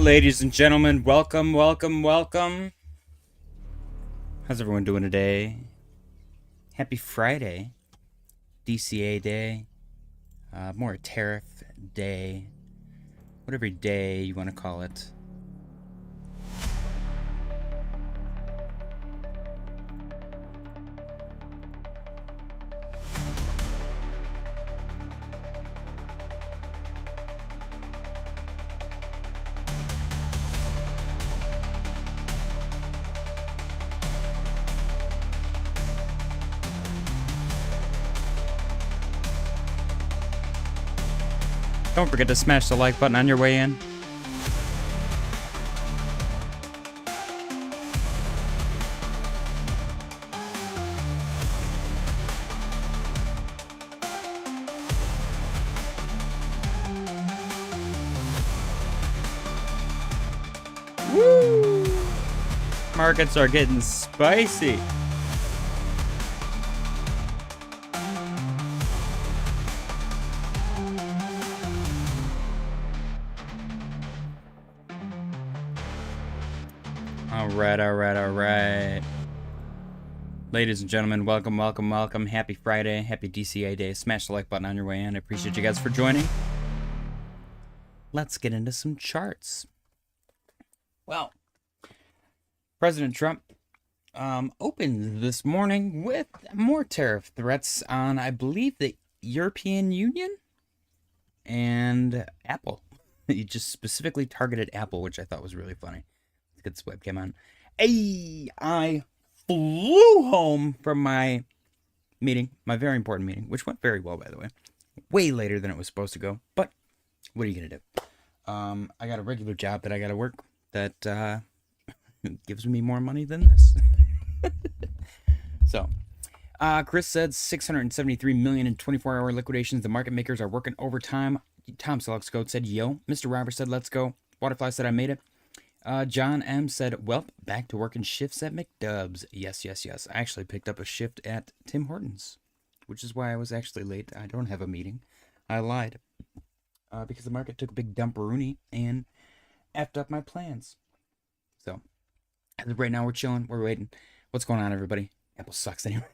Ladies and gentlemen, welcome, welcome, welcome. How's everyone doing today? Happy Friday. DCA day. More tariff day. Whatever day you want to call it. Don't forget to smash the like button on your way in. Woo! Markets are getting spicy. All right. Ladies and gentlemen, welcome, welcome, welcome. Happy Friday. Happy DCA day. Smash the like button on your way in. I appreciate you guys for joining. Let's get into some charts. Well, President Trump opened this morning with more tariff threats on, I believe, the European Union and Apple. He just specifically targeted Apple, which I thought was really funny. Let's get this webcam on. Hey, I flew home from my meeting, my very important meeting, which went very well, by the way. Way later than it was supposed to go, but what are you going to do? I got a regular job that I got to work that gives me more money than this. So, Chris said 673 million in 24-hour liquidations. The market makers are working overtime. Tom Select Code said, yo. Mr. Robert said, let's go. Waterfly said, I made it. John M. said, welp, back to working shifts at McDub's. Yes, yes, yes. I actually picked up a shift at Tim Hortons, which is why I was actually late. I don't have a meeting. I lied. Because the market took a big dumperoonie and effed up my plans. So, as of right now, we're chilling. We're waiting. What's going on, everybody? Apple sucks anyway.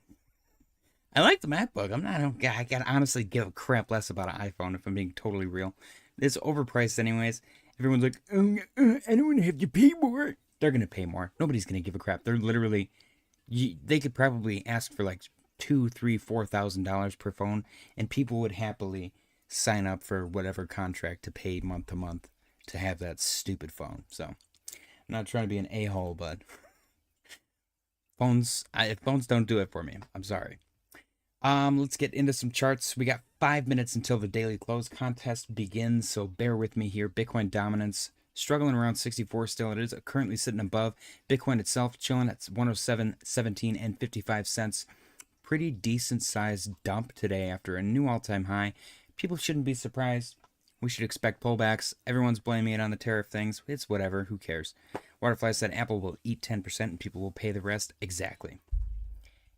I like the MacBook. I can honestly give a crap less about an iPhone if I'm being totally real. It's overpriced anyways. Everyone's like, I don't want to have to pay more. They're going to pay more. Nobody's going to give a crap. They're literally, they could probably ask for like $2,000, $3,000, $4,000 per phone, and people would happily sign up for whatever contract to pay month to month to have that stupid phone. So, I'm not trying to be an a-hole, but phones don't do it for me. I'm sorry. Let's get into some charts. We got 5 minutes until the daily close contest begins, so bear with me here. Bitcoin dominance, struggling around 64 still. It is currently sitting above. Bitcoin itself chilling at 107.17 and 55 cents. Pretty decent sized dump today after a new all-time high. People shouldn't be surprised. We should expect pullbacks. Everyone's blaming it on the tariff things. It's whatever. Who cares? Waterfly said Apple will eat 10% and people will pay the rest. Exactly.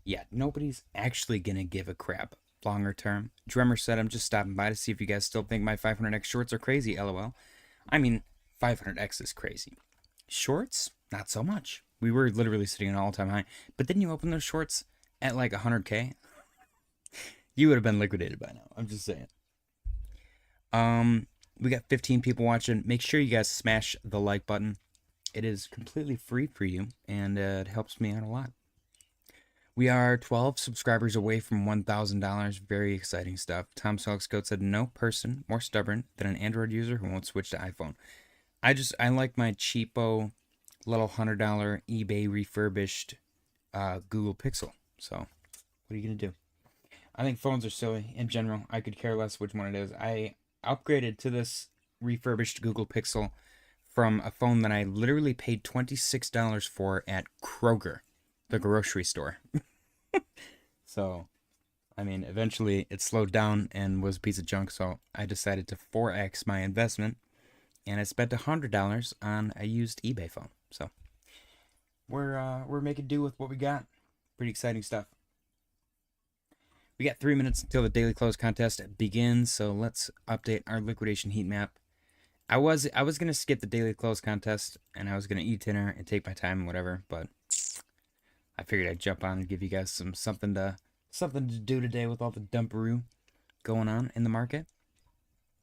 Yeah, nobody's actually going to give a crap longer term. Drummer said, I'm just stopping by to see if you guys still think my 500x shorts are crazy, lol. I mean, 500x is crazy. Shorts? Not so much. We were literally sitting at an all-time high. But didn't you open those shorts at like 100K? You would have been liquidated by now. I'm just saying. We got 15 people watching. Make sure you guys smash the like button. It is completely free for you, and it helps me out a lot. We are 12 subscribers away from $1,000. Very exciting stuff. Tom Selkscoat said, no person more stubborn than an Android user who won't switch to iPhone. I like my cheapo little $100 eBay refurbished Google Pixel. So, what are you going to do? I think phones are silly in general. I could care less which one it is. I upgraded to this refurbished Google Pixel from a phone that I literally paid $26 for at Kroger, the grocery store. So, I mean, eventually it slowed down and was a piece of junk, so I decided to 4x my investment, and I spent $100 on a used eBay phone. So, we're making do with what we got. Pretty exciting stuff. We got 3 minutes until the daily close contest begins, so let's update our liquidation heat map. I was gonna skip the daily close contest, and I was gonna eat dinner and take my time and whatever, but I figured I'd jump on and give you guys something to do today with all the dumperoo going on in the market.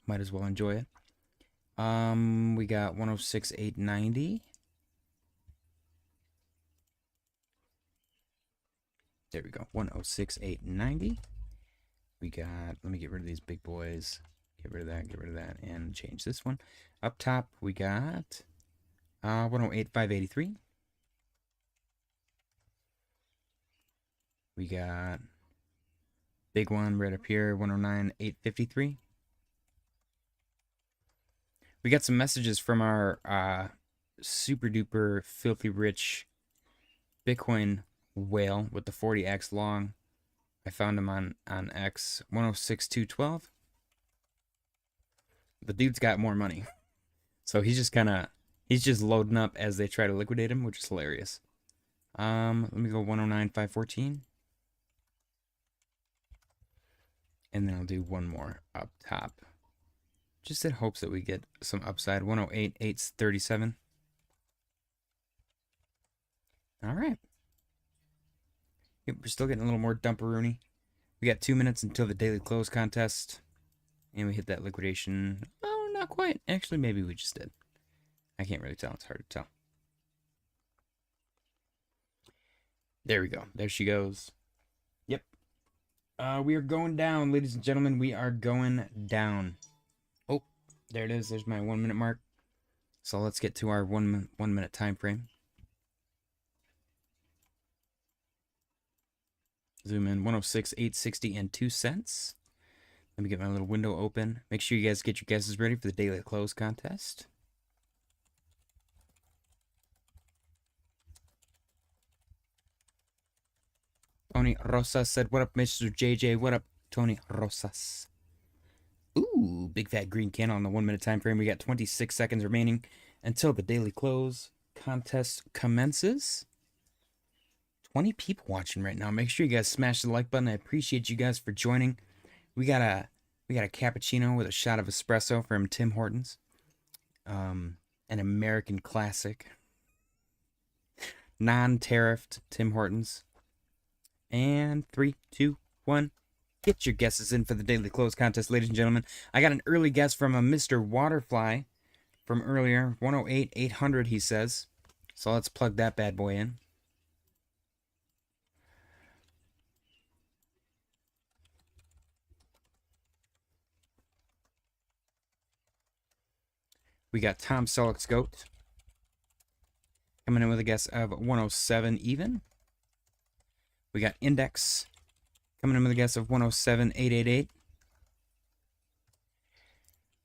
Might as well enjoy it. We got 106,890. There we go. 106,890. We got, let me get rid of these big boys. Get rid of that, and change this one. Up top, we got 108,583. We got big one right up here, 109,853. We got some messages from our super duper filthy rich Bitcoin whale with the 40x long. I found him on X, 106,212. The dude's got more money. So he's just loading up as they try to liquidate him, which is hilarious. Let me go 109,514. And then I'll do one more up top. Just in hopes that we get some upside. 108,837. All right. Yep, we're still getting a little more dumperoony. We got 2 minutes until the daily close contest. And we hit that liquidation. Oh, not quite. Actually, maybe we just did. I can't really tell. It's hard to tell. There we go. There she goes. Yep. We are going down, ladies and gentlemen. We are going down. Oh, there it is. There's my 1 minute mark. So let's get to our one minute time frame. Zoom in. 106,860 and 2 cents. Let me get my little window open. Make sure you guys get your guesses ready for the daily close contest. Tony Rosas said, "What up, Mr. JJ? What up, Tony Rosas?" Ooh, big fat green candle on the 1 minute time frame. We got 26 seconds remaining until the daily close contest commences. 20 people watching right now. Make sure you guys smash the like button. I appreciate you guys for joining. We got a cappuccino with a shot of espresso from Tim Hortons. An American classic. Non-tariffed Tim Hortons. And 3, 2, 1. Get your guesses in for the daily close contest, ladies and gentlemen. I got an early guess from a Mr. Waterfly from earlier. 108,800, he says. So let's plug that bad boy in. We got Tom Selleck's Goat coming in with a guess of 107 even. We got Index coming in with a guess of 107,888.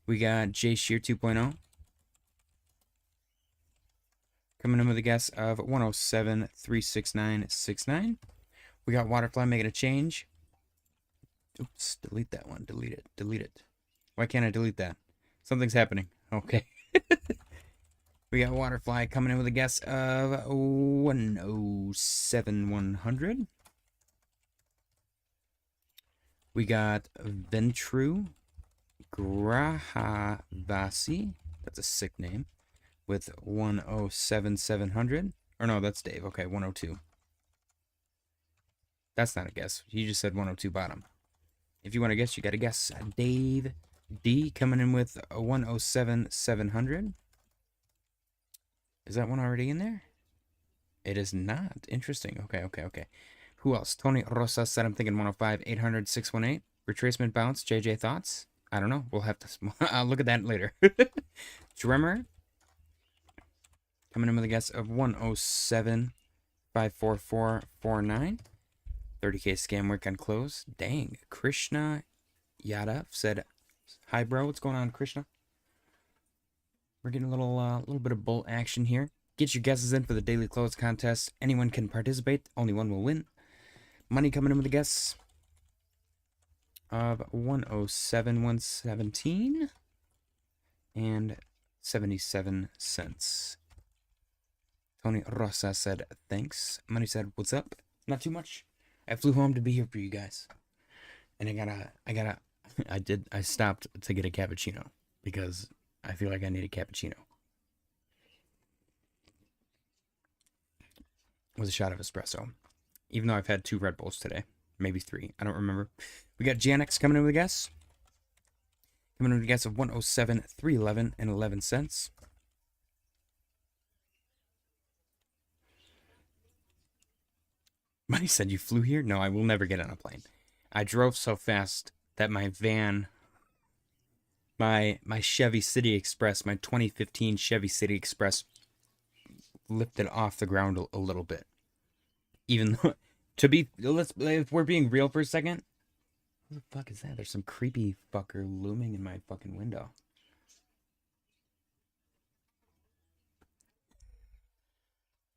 We got J Shear 2.0 coming in with a guess of 107,369.69. We got Waterfly making a change. Oops, delete that one. Delete it. Delete it. Why can't I delete that? Something's happening. Okay. We got Waterfly coming in with a guess of 107,100. We got Ventru Grahavasi. That's a sick name. With 107,700. Or no, that's Dave. Okay, 102. That's not a guess. You just said 102 bottom. If you want to guess, you got to guess. Dave D coming in with 107,700. Is that one already in there? It is not. Interesting. Okay. Who else? Tony Rosas said, "I'm thinking 105,800, 618. Retracement bounce. JJ thoughts? I don't know. We'll have to I'll look at that later. Drummer coming in with a guess of 107,544.49. 30K scam work on close. Dang. Krishna Yadav said, "Hi, bro. What's going on, Krishna?" We're getting a little bit of bull action here. Get your guesses in for the daily close contest. Anyone can participate. Only one will win. Money coming in with a guess of 107,117 and 77 cents. Tony Rosa said, "Thanks." Money said, "What's up?" Not too much. I flew home to be here for you guys. And I stopped to get a cappuccino because I feel like I need a cappuccino. With a shot of espresso. Even though I've had 2 Red Bulls today. Maybe 3. I don't remember. We got Janix coming in with a guess. Coming in with a guess of 107.311 and 11 cents. Money said you flew here? No, I will never get on a plane. I drove so fast that my van, my Chevy City Express, my 2015 Chevy City Express, lifted off the ground a little bit. Even though, if we're being real for a second, what the fuck is that? There's some creepy fucker looming in my fucking window.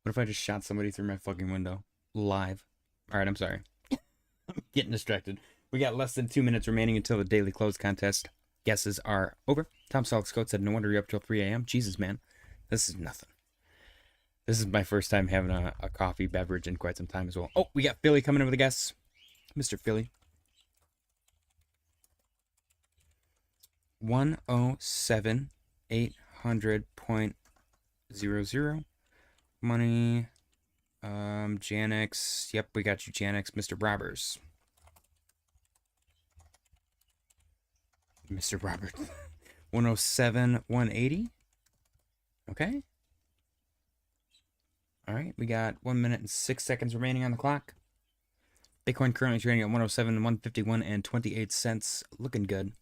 What if I just shot somebody through my fucking window? Live. Alright, I'm sorry. I'm getting distracted. We got less than 2 minutes remaining until the daily close contest. Guesses are over. Tom Solix said, no wonder you're up till 3 a.m. Jesus, man. This is nothing. This is my first time having a coffee beverage in quite some time as well. Oh, we got Philly coming in with a guess. Mr. Philly. 107,800.00. Money. Janix. Yep, we got you, Janix. Mr. Roberts. Mr. Roberts. 107,180. Okay. All right, we got 1 minute and 6 seconds remaining on the clock. Bitcoin currently trading at 107,151 and 28 cents. Looking good.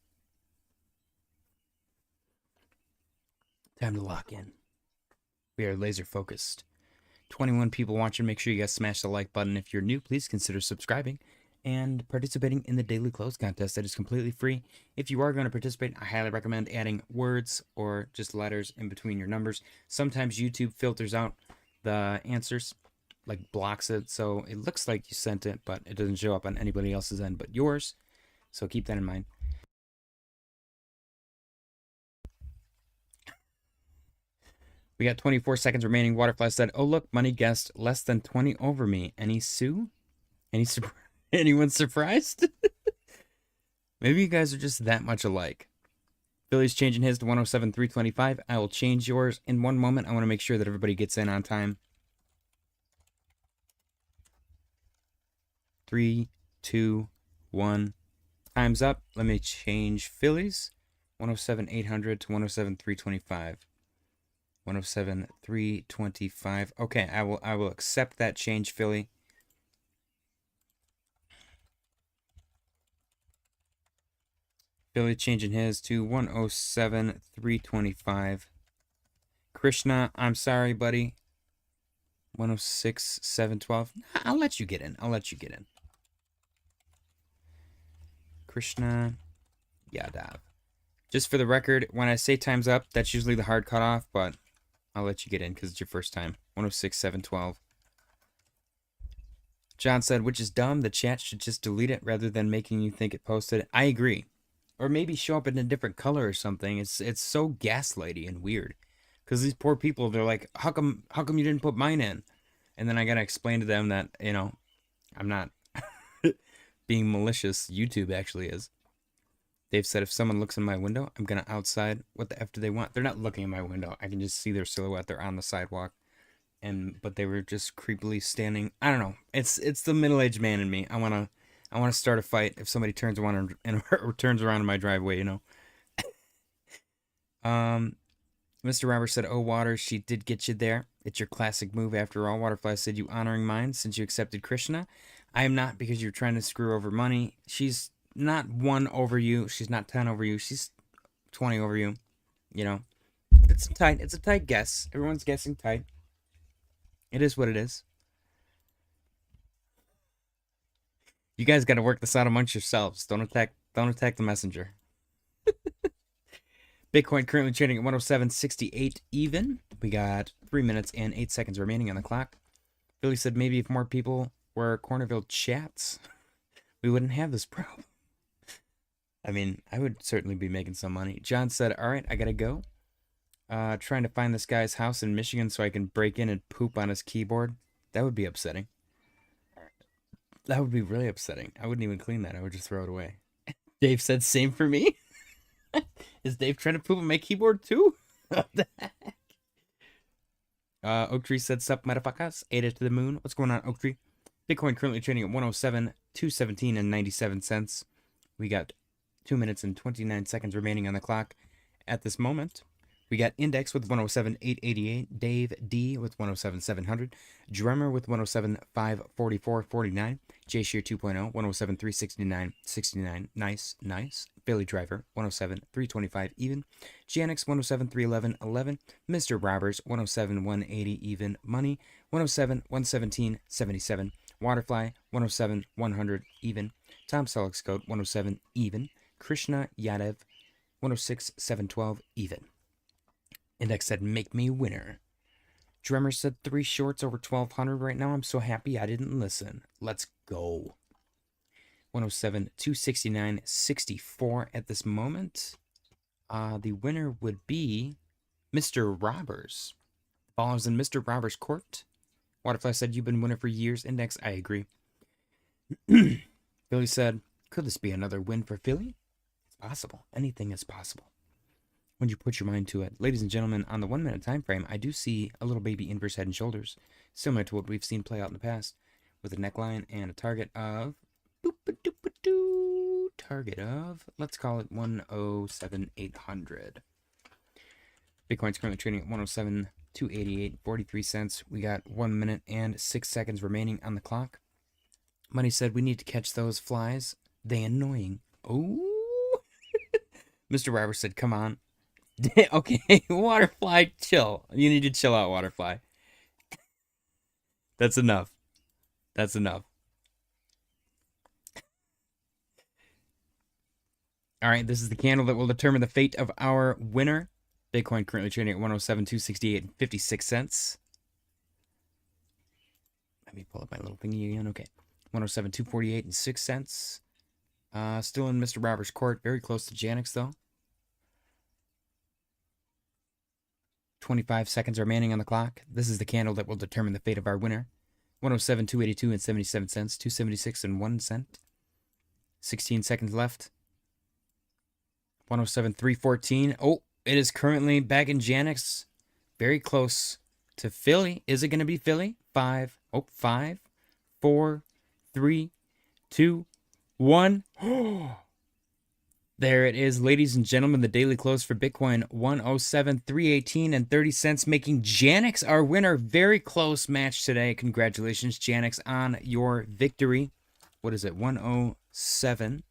Time to lock in. We are laser focused. 21 people watching. Make sure you guys smash the like button. If you're new, please consider subscribing and participating in the daily close contest. That is completely free. If you are going to participate, I highly recommend adding words or just letters in between your numbers. Sometimes YouTube filters out the answers, like blocks it, so it looks like you sent it, but it doesn't show up on anybody else's end but yours. So keep that in mind. We got 24 seconds remaining. Waterfly said, oh look, money guessed less than 20 over me. Any sue? Anyone surprised? Maybe you guys are just that much alike. Billy's changing his to 107,325. I will change yours in one moment. I want to make sure that everybody gets in on time. 3, 2, 1. Time's up. Let me change Philly's. 107,800 to 107,325. 107,325. Okay, I will accept that change, Philly. Billy changing his to 107,325. Krishna, I'm sorry, buddy. 106,712. I'll let you get in. I'll let you get in. Krishna Yadav. Just for the record, when I say time's up, that's usually the hard cutoff, but I'll let you get in because it's your first time. 106,712. John said, which is dumb. The chat should just delete it rather than making you think it posted it. I agree. Or maybe show up in a different color or something. It's so gaslighty and weird. Because these poor people, they're like, how come you didn't put mine in? And then I gotta explain to them that, you know, I'm not being malicious. YouTube actually is. Dave said, if someone looks in my window, I'm gonna outside. What the F do they want? They're not looking in my window. I can just see their silhouette. They're on the sidewalk. But they were just creepily standing. I don't know. It's the middle-aged man in me. I wanna start a fight if somebody turns around or turns around in my driveway, you know. Mr. Roberts said, oh, Waters, she did get you there. It's your classic move after all. Waterfly said, you honoring mine since you accepted Krishna. I am not, because you're trying to screw over money. She's not 1 over you. She's not 10 over you. She's 20 over you. You know, it's a tight guess. Everyone's guessing tight. It is what it is. You guys got to work this out amongst yourselves. Don't attack the messenger. Bitcoin currently trading at 107.68 even. We got 3 minutes and 8 seconds remaining on the clock. Billy said maybe if more people were Cornerville chats, we wouldn't have this problem. I mean, I would certainly be making some money. John said, all right, I got to go. Trying to find this guy's house in Michigan so I can break in and poop on his keyboard. That would be upsetting. That would be really upsetting. I wouldn't even clean that. I would just throw it away. Dave said, same for me. Is Dave trying to poop on my keyboard too? What the heck? Oak Tree said, sup, motherfuckers. ADA to the moon. What's going on, Oak Tree? Bitcoin currently trading at 107, 217 and 97 cents. We got 2 minutes and 29 seconds remaining on the clock at this moment. We got Index with 107,888, Dave D with 107,700, Drummer with 107,544.49, J Shear 2.0, 107,369.69, nice. Billy Driver, 107,325 even, Janix 107,311.11, Mr. Robbers, 107,180 even, Money, 107,117.77, Waterfly, 107,100 even, Tom Selleck's Code, 107 even, Krishna Yadev, 106,712 even. Index said, make me winner. Drummer said 3 shorts over 1,200 right now. I'm so happy I didn't listen. Let's go. 107, 269.64 at this moment. The winner would be Mr. Robbers. Follows in Mr. Robbers' court. Waterfly said, you've been winner for years. Index, I agree. Billy said, could this be another win for Philly? It's possible. Anything is possible when you put your mind to it. Ladies and gentlemen, on the 1 minute time frame, I do see a little baby inverse head and shoulders, similar to what we've seen play out in the past, with a neckline and a target of, let's call it 107,800. Bitcoin's currently trading at 107,288.43 cents. We got 1 minute and 6 seconds remaining on the clock. Money said, we need to catch those flies. They annoying. Oh. Mr. Robber said, come on. Okay, Waterfly, chill. You need to chill out, Waterfly. That's enough. That's enough. All right, this is the candle that will determine the fate of our winner. Bitcoin currently trading at 107,268.56 cents. Let me pull up my little thingy again. Okay, 107,248.06 cents. Still in Mr. Roberts' court. Very close to Janix, though. 25 seconds remaining on the clock. This is the candle that will determine the fate of our winner. 107,282.77 cents. 276 and 1 cent. 16 seconds left. 107,314. Oh, it is currently back in Janix. Very close to Philly. Is it going to be Philly? 5, 4, 3, 2, 1. There it is, ladies and gentlemen. The daily close for Bitcoin, 107,318 and 30 cents, making Janix our winner. Very close match today. Congratulations, Janix, on your victory. What is it? 107,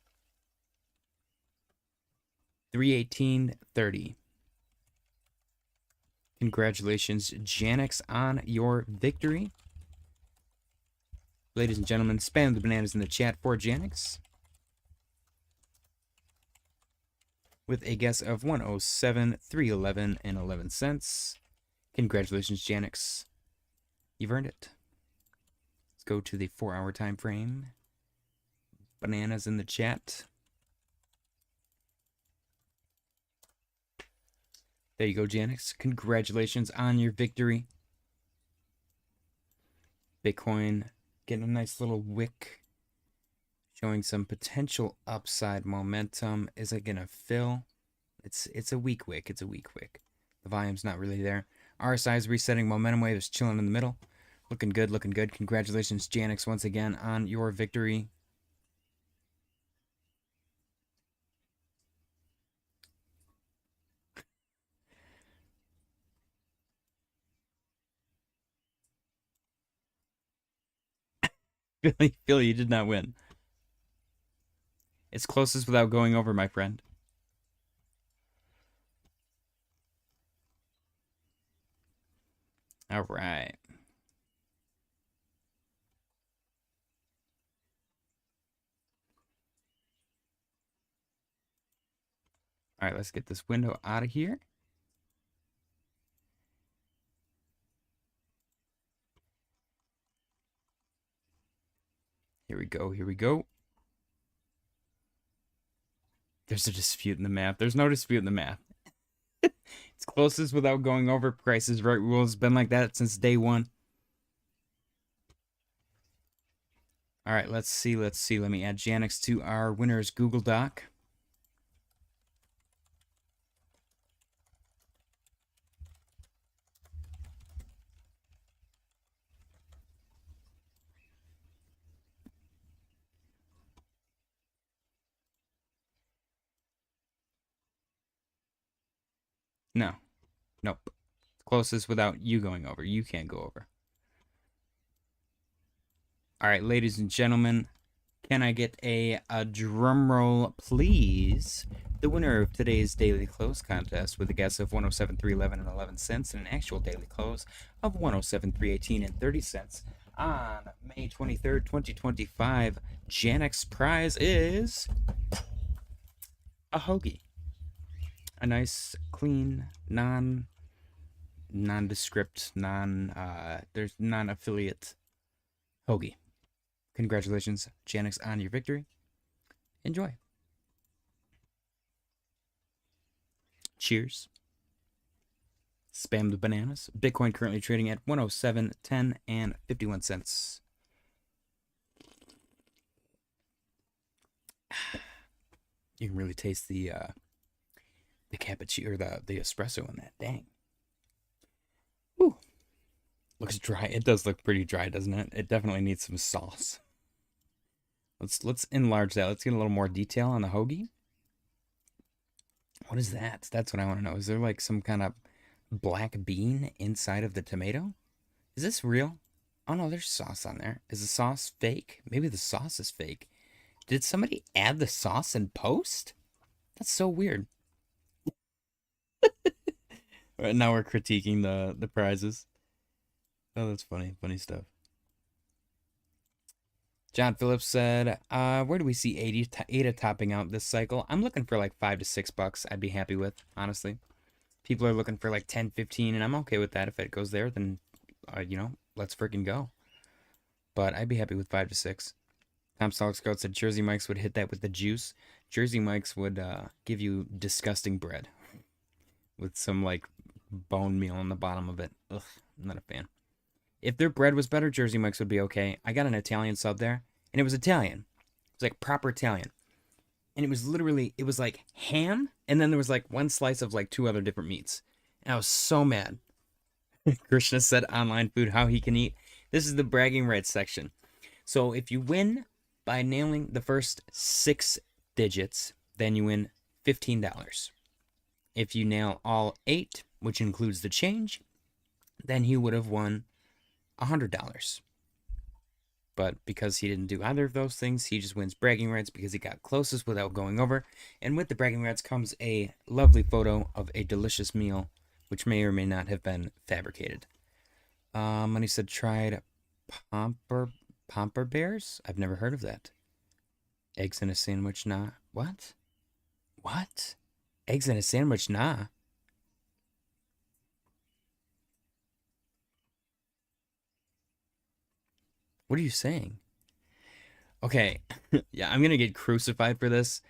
318.30. Congratulations, Janix, on your victory. Ladies and gentlemen, spam the bananas in the chat for Janix, with a guess of 107,311 and 11 cents. Congratulations, Janix. You've earned it. Let's go to the 4-hour time frame. Bananas in the chat. There you go, Janix. Congratulations on your victory. Bitcoin getting a nice little wick, showing some potential upside momentum. Is it gonna fill? It's a weak wick. It's a weak wick. The volume's not really there. RSI is resetting. Momentum wave is chilling in the middle. Looking good, looking good. Congratulations, Janix, once again on your victory. Billy, you did not win. It's closest without going over, my friend. All right. All right, let's get this window out of here. Here we go, here we go. There's a dispute in the math. There's no dispute in the math. It's closest without going over. Price is Right rule has been like that since day one. All right, let's see. Let me add Janix to our winners Google Doc. No. Nope. Closest without you going over. You can't go over. All right, ladies and gentlemen, can I get a drum roll, please? The winner of today's daily close contest with a guess of 107.311 and 11 cents and an actual daily close of 107.318 and 30 cents on May 23rd, 2025. Janix prize is a hoagie. A nice, clean, nondescript, there's non-affiliate hoagie. Congratulations, Janix, on your victory. Enjoy. Cheers. Spam the bananas. Bitcoin currently trading at 107.10 and 51 cents. You can really taste the cappuccino or the espresso in that. Dang. Whew. Looks dry. It does look pretty dry, doesn't it? It definitely needs some sauce. Let's enlarge that. Let's get a little more detail on the hoagie. What is that? That's what I want to know. Is there like some kind of black bean inside of the tomato? Is this real? Oh no, there's sauce on there. Is the sauce fake? Maybe the sauce is fake. Did somebody add the sauce in post? That's so weird. Right now we're critiquing the prizes. Oh, that's funny. Funny stuff. John Phillips said, where do we see ADA topping out this cycle? I'm looking for like $5 to $6 I'd be happy with, honestly. People are looking for like 10, 15, and I'm okay with that. If it goes there, then, let's freaking go. But I'd be happy with 5 to 6. Tom Solid Scout said Jersey Mike's would hit that with the juice. Jersey Mike's would give you disgusting bread with some like bone meal on the bottom of it. Ugh, I'm not a fan. If their bread was better, Jersey Mike's would be okay. I got an Italian sub there, and it was Italian. It was like proper Italian. And it was like ham, and then there was like one slice of like 2 other different meats. And I was so mad. Krishna said online food, how he can eat. This is the bragging rights section. So if you win by nailing the first 6 digits, then you win $15. If you nail all 8, which includes the change, then he would have won $100. But because he didn't do either of those things, he just wins bragging rights because he got closest without going over. And with the bragging rights comes a lovely photo of a delicious meal, which may or may not have been fabricated. Money said tried Pomper bears? I've never heard of that. Eggs in a sandwich, nah. What? What? Eggs in a sandwich, nah. What are you saying? Okay, yeah, I'm gonna get crucified for this.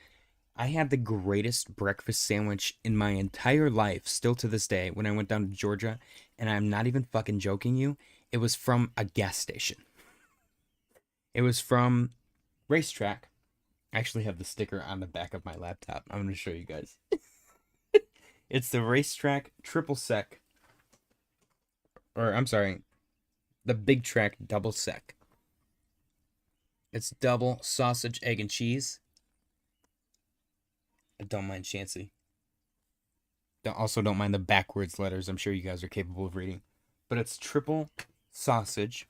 I had the greatest breakfast sandwich in my entire life, still to this day, when I went down to Georgia, and I'm not even fucking joking you. It was from a gas station. It was from Racetrack. I actually have the sticker on the back of my laptop. I'm gonna show you guys. It's the Racetrack triple sec. Or, I'm sorry, the Big Track double sec. It's double sausage, egg, and cheese. I don't mind Chancy. Also don't mind the backwards letters. I'm sure you guys are capable of reading. But it's triple sausage,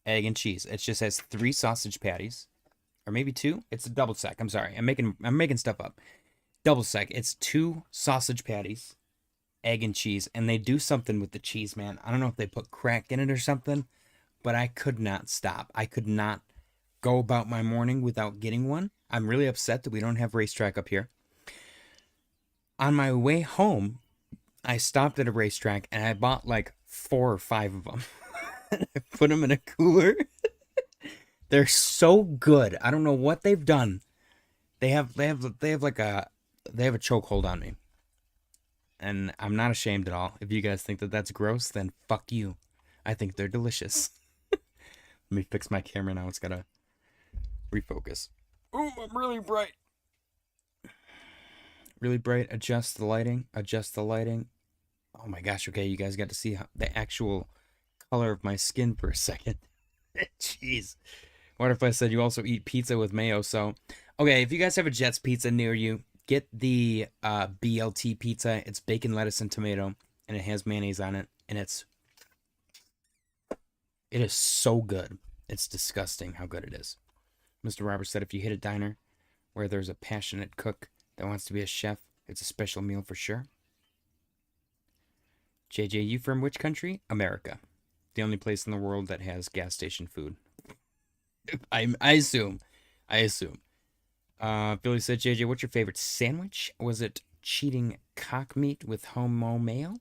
egg, and cheese. It just has 3 sausage patties. Or maybe 2. It's a double sec. I'm sorry. I'm making stuff up. Double sec. It's 2 sausage patties, egg, and cheese. And they do something with the cheese, man. I don't know if they put crack in it or something. But I could not stop. I could not go about my morning without getting one. I'm really upset that we don't have Racetrack up here. On my way home, I stopped at a Racetrack and I bought like 4 or 5 of them. I put them in a cooler. They're so good. I don't know what they've done. They have a chokehold on me. And I'm not ashamed at all. If you guys think that that's gross, then fuck you. I think they're delicious. Let me fix my camera now. It's gotta refocus. Ooh, I'm really bright. Really bright. Adjust the lighting. Adjust the lighting. Oh my gosh. Okay, you guys got to see the actual color of my skin for a second. Jeez. What if I said you also eat pizza with mayo? So, okay, if you guys have a Jets pizza near you, Get the BLT pizza. It's bacon, lettuce, and tomato, and it has mayonnaise on it, and it is so good. It's disgusting how good it is. Mr. Roberts said if you hit a diner where there's a passionate cook that wants to be a chef, it's a special meal for sure. JJ, you from which country? America. The only place in the world that has gas station food. I assume. Billy said, JJ, what's your favorite sandwich? Was it cheating cock meat with homo mayo?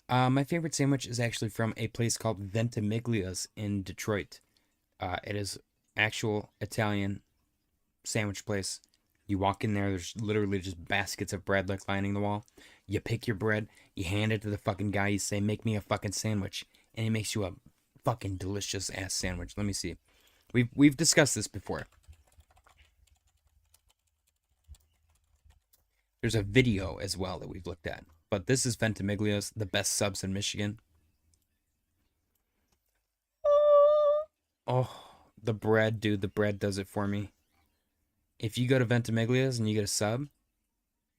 My favorite sandwich is actually from a place called Ventimiglia's in Detroit. It is actual Italian sandwich place. You walk in there, there's literally just baskets of bread like lining the wall. You pick your bread, you hand it to the fucking guy, you say, make me a fucking sandwich. And he makes you a fucking delicious ass sandwich. Let me see. We've discussed this before. There's a video as well that we've looked at. But this is Ventimiglia's, the best subs in Michigan. Oh, the bread, dude. The bread does it for me. If you go to Ventimiglia's and you get a sub,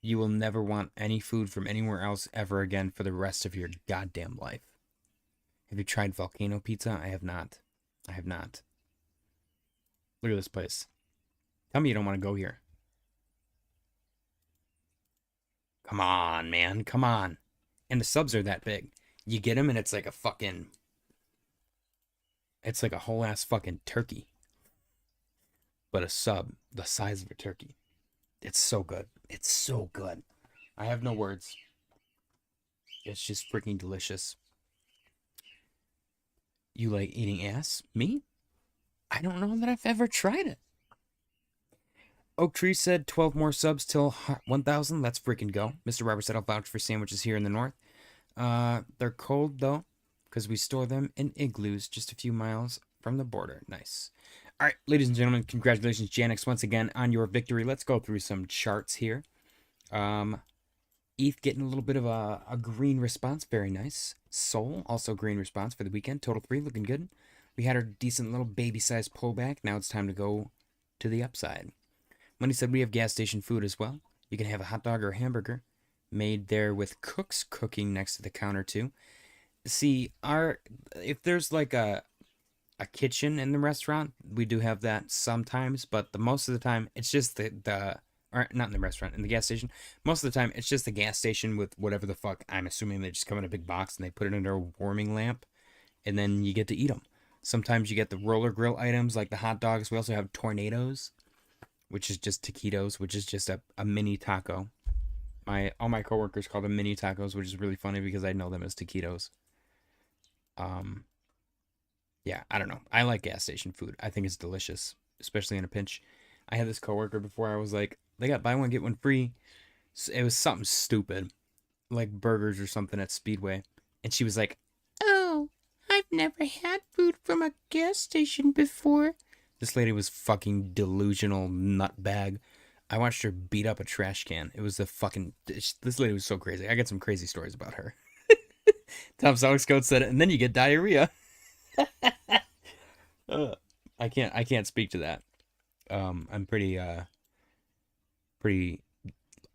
you will never want any food from anywhere else ever again for the rest of your goddamn life. Have you tried volcano pizza? I have not. I have not. Look at this place. Tell me you don't want to go here. Come on, man. Come on. And the subs are that big. You get them and it's like a fucking... It's like a whole ass fucking turkey. But a sub the size of a turkey. It's so good. It's so good. I have no words. It's just freaking delicious. You like eating ass? Me? I don't know that I've ever tried it. Oak Tree said 12 more subs till 1,000. Let's freaking go. Mr. Robert said I'll vouch for sandwiches here in the north. They're cold though, because we store them in igloos just a few miles from the border. Nice. All right, ladies and gentlemen, congratulations, Janix, once again on your victory. Let's go through some charts here. ETH getting a little bit of a green response. Very nice. Sol, also green response for the weekend. Total 3, looking good. We had our decent little baby-sized pullback. Now it's time to go to the upside. Money said we have gas station food as well. You can have a hot dog or a hamburger made there with cooks cooking next to the counter too. See, if there's like a kitchen in the restaurant, we do have that sometimes, but the most of the time it's just or not in the restaurant, in the gas station. Most of the time it's just the gas station with whatever the fuck. I'm assuming they just come in a big box and they put it under a warming lamp, and then you get to eat them. Sometimes you get the roller grill items like the hot dogs. We also have tornadoes, which is just taquitos, which is just a mini taco. All my coworkers call them mini tacos, which is really funny because I know them as taquitos. Yeah, I don't know. I like gas station food. I think it's delicious, especially in a pinch. I had this coworker before. I was like, they got buy one get one free. It was something stupid, like burgers or something at Speedway, and she was like, "Oh, I've never had food from a gas station before." This lady was fucking delusional nutbag. I watched her beat up a trash can. It was this lady was so crazy. I got some crazy stories about her. Tom Soxcoat said it, and then you get diarrhea. I can't speak to that. I'm pretty, I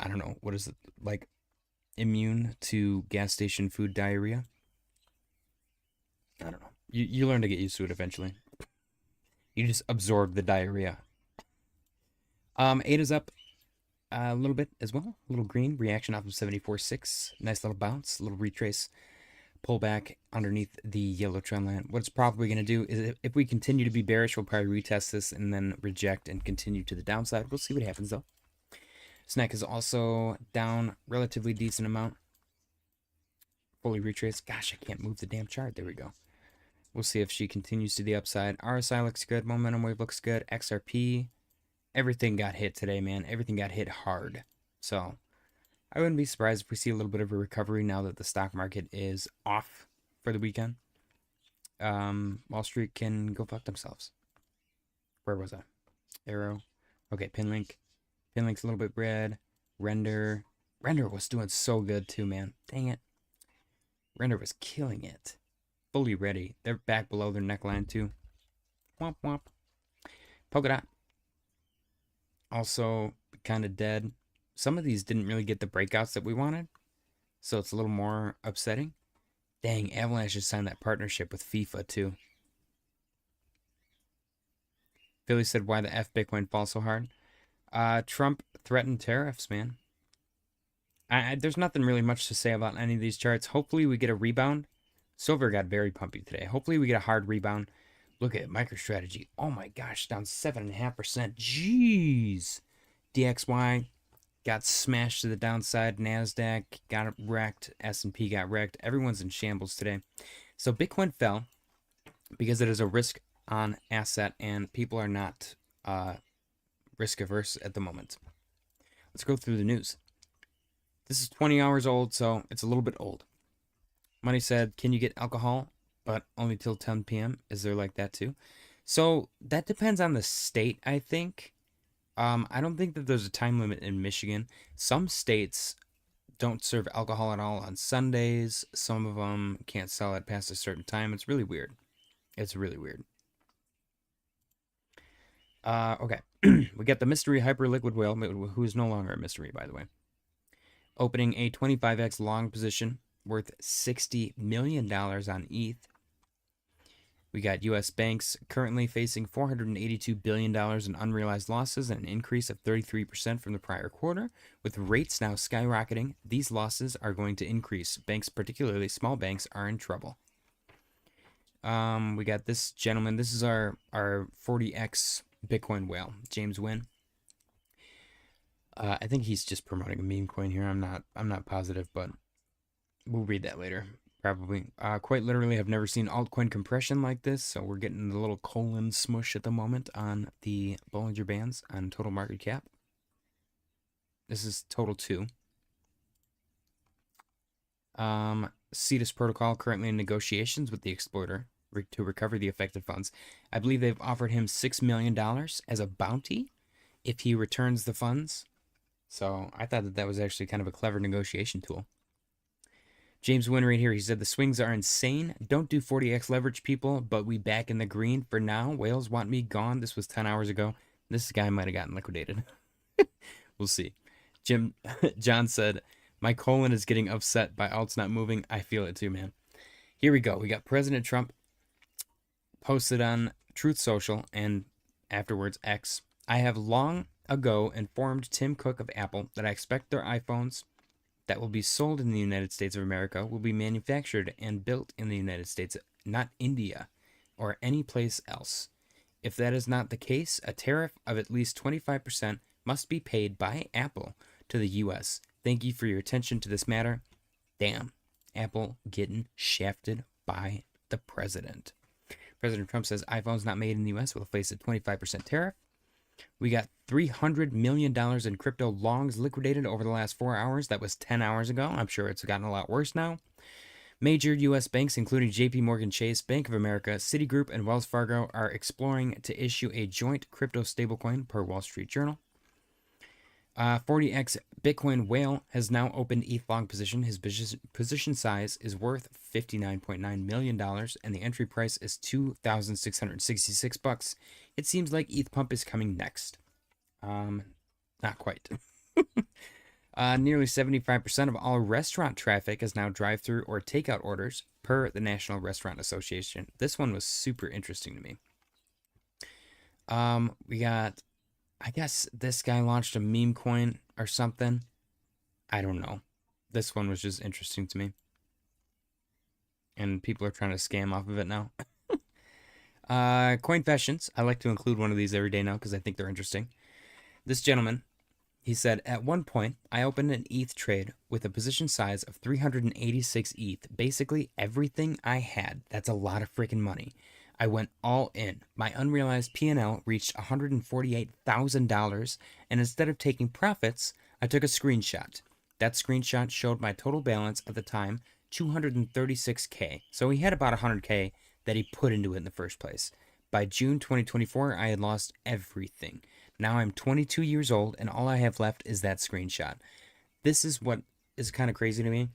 don't know, what is it, like, immune to gas station food diarrhea? I don't know. You learn to get used to it eventually. You just absorb the diarrhea. ADA's up a little bit as well. A little green. Reaction off of 74.6. Nice little bounce. A little retrace. Pull back underneath the yellow trend line. What it's probably going to do is if we continue to be bearish, we'll probably retest this and then reject and continue to the downside. We'll see what happens though. SNEK is also down relatively decent amount. Fully retraced. Gosh, I can't move the damn chart. There we go. We'll see if she continues to the upside. RSI looks good. Momentum wave looks good. XRP. Everything got hit today, man. Everything got hit hard. So I wouldn't be surprised if we see a little bit of a recovery now that the stock market is off for the weekend. Wall Street can go fuck themselves. Where was I? Arrow. Okay, Pinlink. Pinlink's a little bit red. Render. Render was doing so good too, man. Dang it. Render was killing it. Fully ready. They're back below their neckline too. Womp womp. Polkadot. Also kind of dead. some of these didn't really get the breakouts that we wanted, so it's a little more upsetting. Dang, Avalanche just signed that partnership with FIFA too. Philly said, why the F Bitcoin fall so hard? Trump threatened tariffs, man. There's nothing really much to say about any of these charts. Hopefully we get a rebound. Silver got very pumpy today. Hopefully we get a hard rebound. Look at MicroStrategy. Oh my gosh, down 7.5%. Jeez. DXY got smashed to the downside. NASDAQ got wrecked. S&P got wrecked. Everyone's in shambles today. So Bitcoin fell because it is a risk on asset and people are not risk averse at the moment. Let's go through the news. This is 20 hours old, so it's a little bit old. Money said, can you get alcohol, but only till 10 p.m.? Is there like that too? So that depends on the state, I think. I don't think that there's a time limit in Michigan. Some states don't serve alcohol at all on Sundays. Some of them can't sell it past a certain time. It's really weird. It's really weird. Okay. We got the mystery hyperliquid whale, who is no longer a mystery, by the way. Opening a 25x long position worth $60 million on ETH. We got U.S. banks currently facing $482 billion in unrealized losses, and an increase of 33% from the prior quarter. With rates now skyrocketing, these losses are going to increase. Banks, particularly small banks, are in trouble. We got this gentleman. This is our 40x Bitcoin whale, James Wynn. I think he's just promoting a meme coin here. I'm not positive, but we'll read that later, probably. Quite literally, I've never seen altcoin compression like this, so we're getting the little colon smush at the moment on the Bollinger Bands on total market cap. This is total 2. Cetus Protocol currently in negotiations with the exploiter to recover the affected funds. I believe they've offered him $6 million as a bounty if he returns the funds. So I thought that was actually kind of a clever negotiation tool. James Wynn right here, he said, the swings are insane. Don't do 40x leverage, people, but we back in the green for now. Whales want me gone. This was 10 hours ago. This guy might have gotten liquidated. We'll see. John said, my colon is getting upset by alts not moving. I feel it too, man. Here we go. We got President Trump posted on Truth Social and afterwards X. I have long ago informed Tim Cook of Apple that I expect their iPhones that will be sold in the United States of America will be manufactured and built in the United States, not India or any place else. If that is not the case, a tariff of at least 25% must be paid by Apple to the U.S. Thank you for your attention to this matter. Damn, Apple getting shafted by the president. President Trump says iPhones not made in the U.S. will face a 25% tariff. We got $300 million in crypto longs liquidated over the last 4 hours. That was 10 hours ago. I'm sure it's gotten a lot worse now. Major U.S. banks, including JP Morgan Chase, Bank of America, Citigroup, and Wells Fargo, are exploring to issue a joint crypto stablecoin, per Wall Street Journal. 40x Bitcoin whale has now opened ETH long position. His position size is worth $59.9 million, and the entry price is $2,666. It seems like ETH pump is coming next. Not quite. Nearly 75% of all restaurant traffic is now drive-through or takeout orders, per the National Restaurant Association. This one was super interesting to me. We got, I guess this guy launched a meme coin or something. I don't know. This one was just interesting to me. And people are trying to scam off of it now. Coinfessions. I like to include one of these every day now because I think they're interesting. This gentleman, he said, at one point, I opened an ETH trade with a position size of 386 ETH. Basically everything I had. That's a lot of freaking money. I went all in. My unrealized P&L reached $148,000, and instead of taking profits, I took a screenshot. That screenshot showed my total balance at the time, $236K. So he had about $100K that he put into it in the first place. By June 2024, I had lost everything. Now I'm 22 years old, and all I have left is that screenshot. This is what is kind of crazy to me.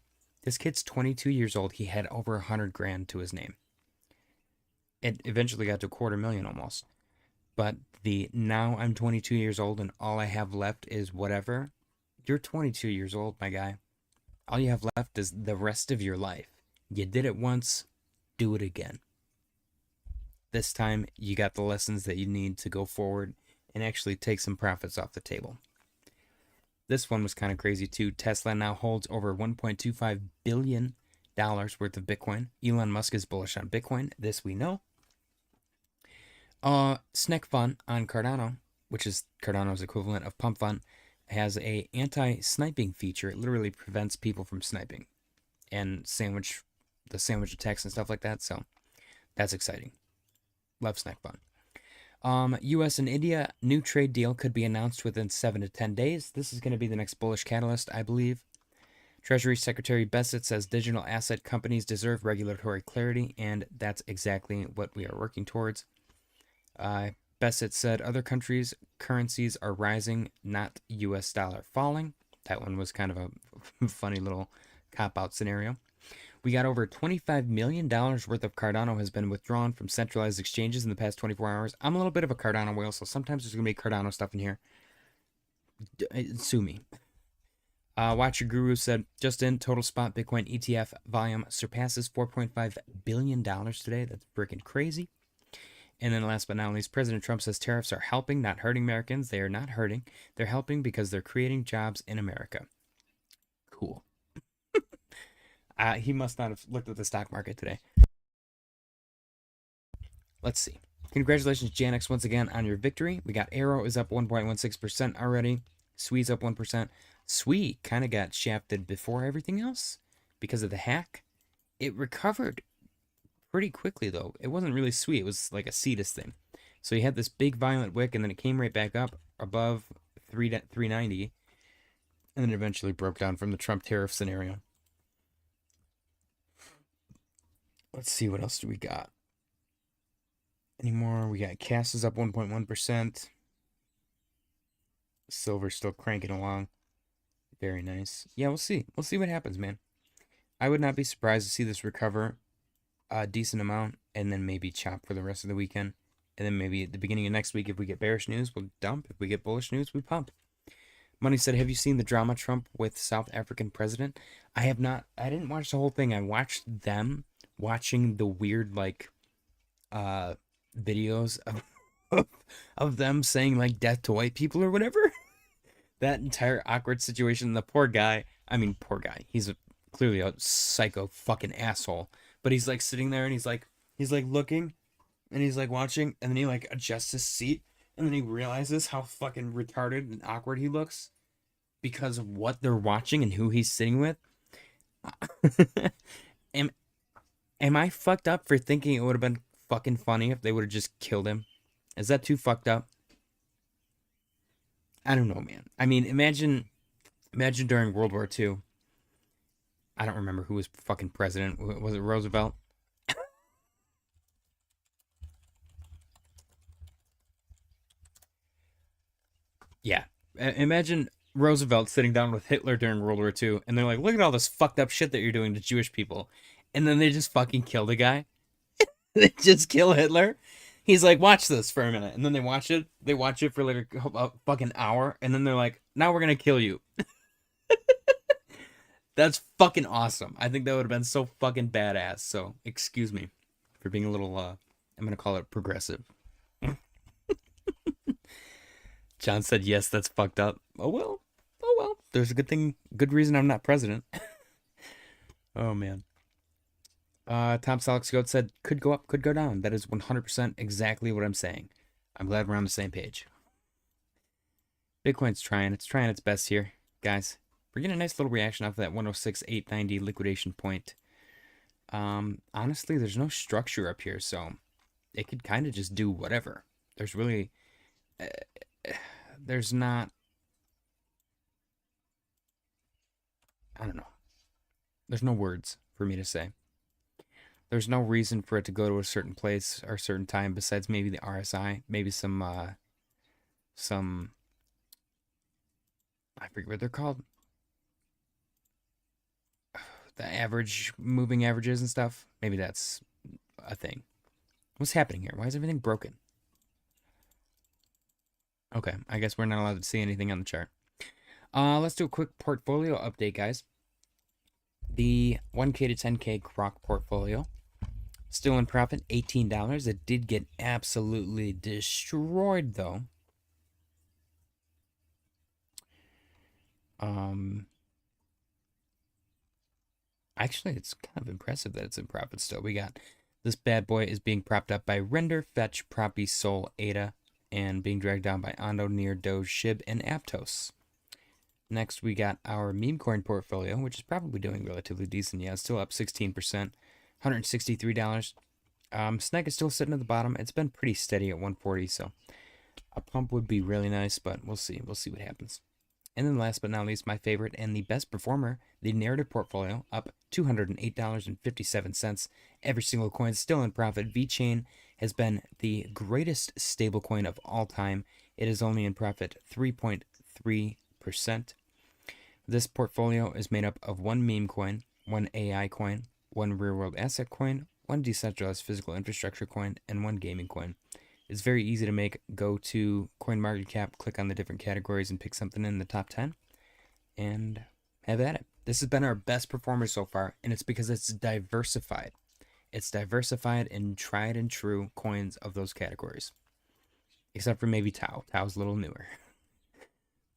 This kid's 22 years old. He had over 100 grand to his name. It eventually got to $250,000 almost. But the now I'm 22 years old and all I have left is whatever. You're 22 years old, my guy. All you have left is the rest of your life. You did it once, do it again. This time, you got the lessons that you need to go forward and actually take some profits off the table. This one was kind of crazy too. Tesla now holds over $1.25 billion worth of Bitcoin. Elon Musk is bullish on Bitcoin. This we know. SNEK Fun on Cardano, which is Cardano's equivalent of Pump Fun, has a anti-sniping feature. It literally prevents people from sniping and the sandwich attacks and stuff like that. So that's exciting. Love SNEK Fun. U.S. and India new trade deal could be announced within 7 to 10 days. This is going to be the next bullish catalyst, I believe. Treasury Secretary Bessent says digital asset companies deserve regulatory clarity, and that's exactly what we are working towards. Bessent said other countries' currencies are rising, not U.S. dollar falling. That one was kind of a funny little cop-out scenario. We got over $25 million worth of Cardano has been withdrawn from centralized exchanges in the past 24 hours. I'm a little bit of a Cardano whale, so sometimes there's going to be Cardano stuff in here. Sue me. Watcher Guru said, just in, total spot Bitcoin ETF volume surpasses $4.5 billion today. That's freaking crazy. And then last but not least, President Trump says tariffs are helping, not hurting Americans. They are not hurting. They're helping because they're creating jobs in America. Cool. He must not have looked at the stock market today. Let's see. Congratulations, Janix, once again on your victory. We got Arrow is up 1.16% already. Swee's up 1%. Swee kind of got shafted before everything else because of the hack. It recovered pretty quickly, though. It wasn't really Swee. It was like a Cetus thing. So you had this big violent wick, and then it came right back up above 390, and then eventually broke down from the Trump tariff scenario. Let's see, what else do we got? Any more? We got Cass is up 1.1%. Silver's still cranking along. Very nice. Yeah, we'll see. We'll see what happens, man. I would not be surprised to see this recover a decent amount and then maybe chop for the rest of the weekend. And then maybe at the beginning of next week, if we get bearish news, we'll dump. If we get bullish news, we pump. Money said, have you seen the drama Trump with South African president? I have not. I didn't watch the whole thing. I watched them watching the weird, like, videos of them saying, like, death to white people or whatever. That entire awkward situation. The poor guy. I mean, poor guy. He's clearly a psycho fucking asshole. But he's, like, sitting there and he's like looking and he's, like, watching. And then he, like, adjusts his seat. And then he realizes how fucking retarded and awkward he looks because of what they're watching and who he's sitting with. Am I fucked up for thinking it would have been fucking funny if they would have just killed him? Is that too fucked up? I don't know, man. I mean, imagine during World War II. I don't remember who was fucking president. Was it Roosevelt? Yeah. Imagine Roosevelt sitting down with Hitler during World War II, and they're like, look at all this fucked up shit that you're doing to Jewish people. And then they just fucking kill the guy. They just kill Hitler. He's like, watch this for a minute. And then they watch it. They watch it for like a fucking hour. And then they're like, now we're going to kill you. That's fucking awesome. I think that would have been so fucking badass. So, excuse me for being a little, I'm going to call it progressive. John said, yes, that's fucked up. Oh, well. Oh, well. There's a good reason I'm not president. Oh, man. Tom Solix said, could go up, could go down. That is 100% exactly what I'm saying. I'm glad we're on the same page. Bitcoin's trying. It's trying its best here, guys. We're getting a nice little reaction off of that 106,890 liquidation point. Honestly, there's no structure up here, so it could kind of just do whatever. There's really... there's not... I don't know. There's no words for me to say. There's no reason for it to go to a certain place or a certain time besides maybe the RSI, maybe some I forget what they're called. The average, moving averages and stuff. Maybe that's a thing. What's happening here? Why is everything broken? Okay, I guess we're not allowed to see anything on the chart. Let's do a quick portfolio update, guys. The 1K to 10K Croc portfolio still in profit, $18. It did get absolutely destroyed though. Actually, it's kind of impressive that it's in profit still. We got this bad boy is being propped up by Render, Fetch, Proppy, Sol, ADA, and being dragged down by Ondo, Near, Doge, Shib, and Aptos. Next, we got our Memecoin portfolio, which is probably doing relatively decent. Yeah, it's still up 16%, $163. SNEK is still sitting at the bottom. It's been pretty steady at 140, so a pump would be really nice, but we'll see. We'll see what happens. And then last but not least, my favorite and the best performer, the narrative portfolio, up $208.57. Every single coin still in profit. VeChain has been the greatest stablecoin of all time. It is only in profit 3.3%. This portfolio is made up of one meme coin, one AI coin, one real world asset coin, one decentralized physical infrastructure coin, and one gaming coin. It's very easy to make. Go to CoinMarketCap, click on the different categories, and pick something in the top 10, and have at it. This has been our best performer so far, and it's because it's diversified. It's diversified in tried and true coins of those categories. Except for maybe Tau. Tau's a little newer.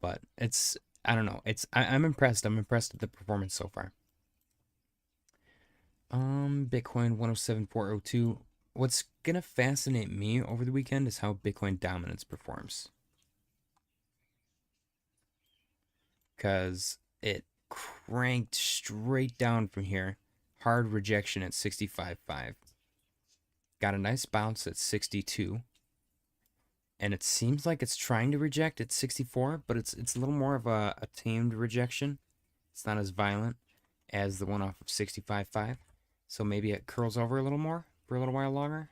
But it's, I don't know. I'm impressed. I'm impressed with the performance so far. Bitcoin 107.402. What's gonna fascinate me over the weekend is how Bitcoin dominance performs. Because it cranked straight down from here. Hard rejection at 65.5. Got a nice bounce at 62. And it seems like it's trying to reject at 64, but it's a little more of a tamed rejection. It's not as violent as the one off of 65.5. So maybe it curls over a little more for a little while longer.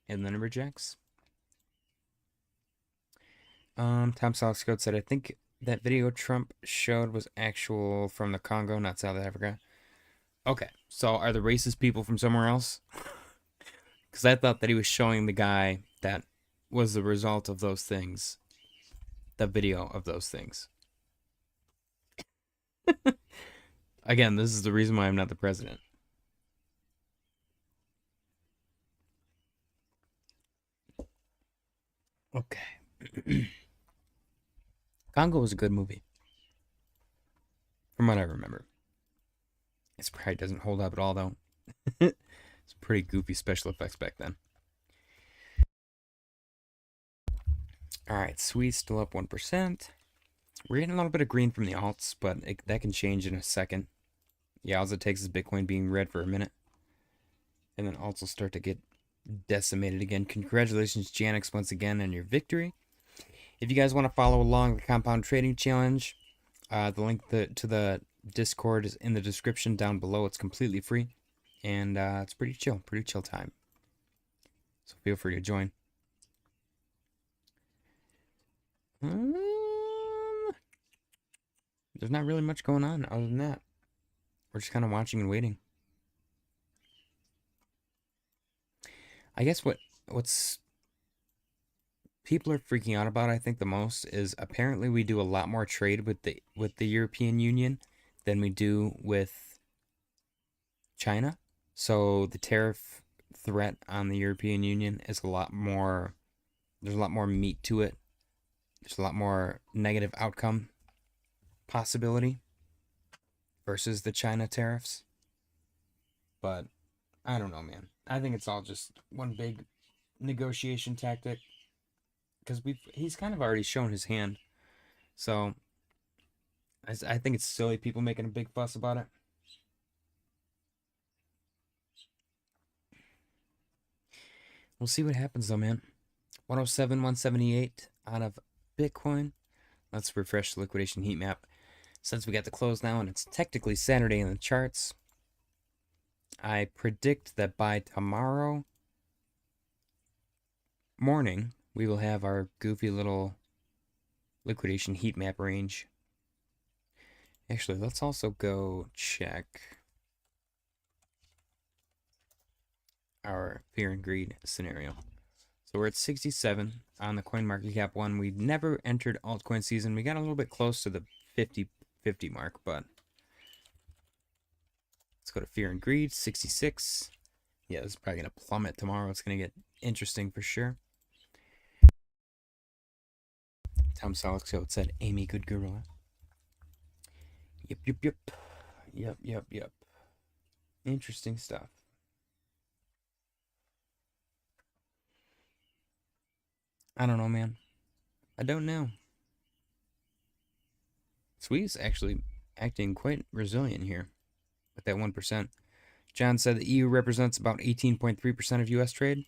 And then it rejects. Tom Solscode said, I think that video Trump showed was actual from the Congo, not South Africa. Okay, so are the racist people from somewhere else? Because I thought that he was showing the guy that was the result of those things. The video of those things. Again, this is the reason why I'm not the president. Okay. Congo was a good movie. From what I remember. It probably doesn't hold up at all, though. It's pretty goofy special effects back then. Alright, sweet, still up 1%. We're getting a little bit of green from the alts, but that can change in a second. Yeah, all it takes is Bitcoin being red for a minute. And then alts will start to get decimated again. Congratulations, Janix, once again on your victory. If you guys want to follow along the Compound Trading Challenge, the link to the Discord is in the description down below. It's completely free, and it's pretty chill time. So feel free to join. There's not really much going on other than that. We're just kind of watching and waiting. I guess what's people are freaking out about, I think, the most is apparently we do a lot more trade with the European Union than we do with China. So the tariff threat on the European Union is a lot more. There's a lot more meat to it. There's a lot more negative outcome possibility versus the China tariffs. But I don't know, man. I think it's all just one big negotiation tactic. Because he's kind of already shown his hand. So I think it's silly people making a big fuss about it. We'll see what happens though, man. 107, 178 out of Bitcoin. Let's refresh the liquidation heat map. Since we got the close now and it's technically Saturday in the charts, I predict that by tomorrow morning, we will have our goofy little liquidation heat map range. Actually, let's also go check our fear and greed scenario. So we're at 67 on the CoinMarketCap one. We never entered altcoin season. We got a little bit close to the 50 mark, but let's go to Fear and Greed, 66. Yeah, this is probably going to plummet tomorrow. It's going to get interesting for sure. Tom Solix said, Amy, good gorilla. Yep. Interesting stuff. I don't know, man. I don't know. Sweet's actually acting quite resilient here with that 1%. John said the EU represents about 18.3% of U.S. trade.